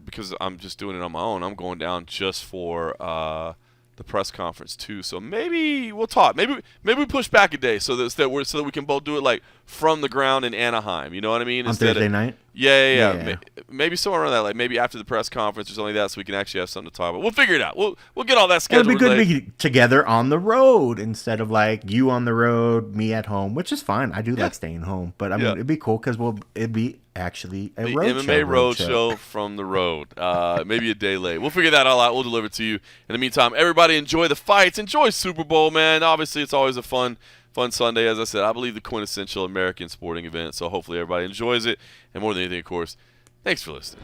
because I'm just doing it on my own. I'm going down just for the press conference too. So maybe we'll talk. Maybe we push back a day so that we can both do it like from the ground in Anaheim. You know what I mean? On Thursday night? Yeah. Maybe somewhere around that, like maybe after the press conference or something like that, so we can actually have something to talk about. We'll figure it out. We'll get all that scheduled. It'll be good to be together on the road instead of like you on the road, me at home, which is fine. I do like staying home, but I mean it'd be cool because it'd be actually a road MMA roadshow from the road. Maybe a day late. We'll figure that all out. We'll deliver it to you. In the meantime, everybody enjoy the fights. Enjoy Super Bowl, man. Obviously, it's always a fun Sunday. As I said, I believe the quintessential American sporting event. So hopefully everybody enjoys it. And more than anything, of course, thanks for listening.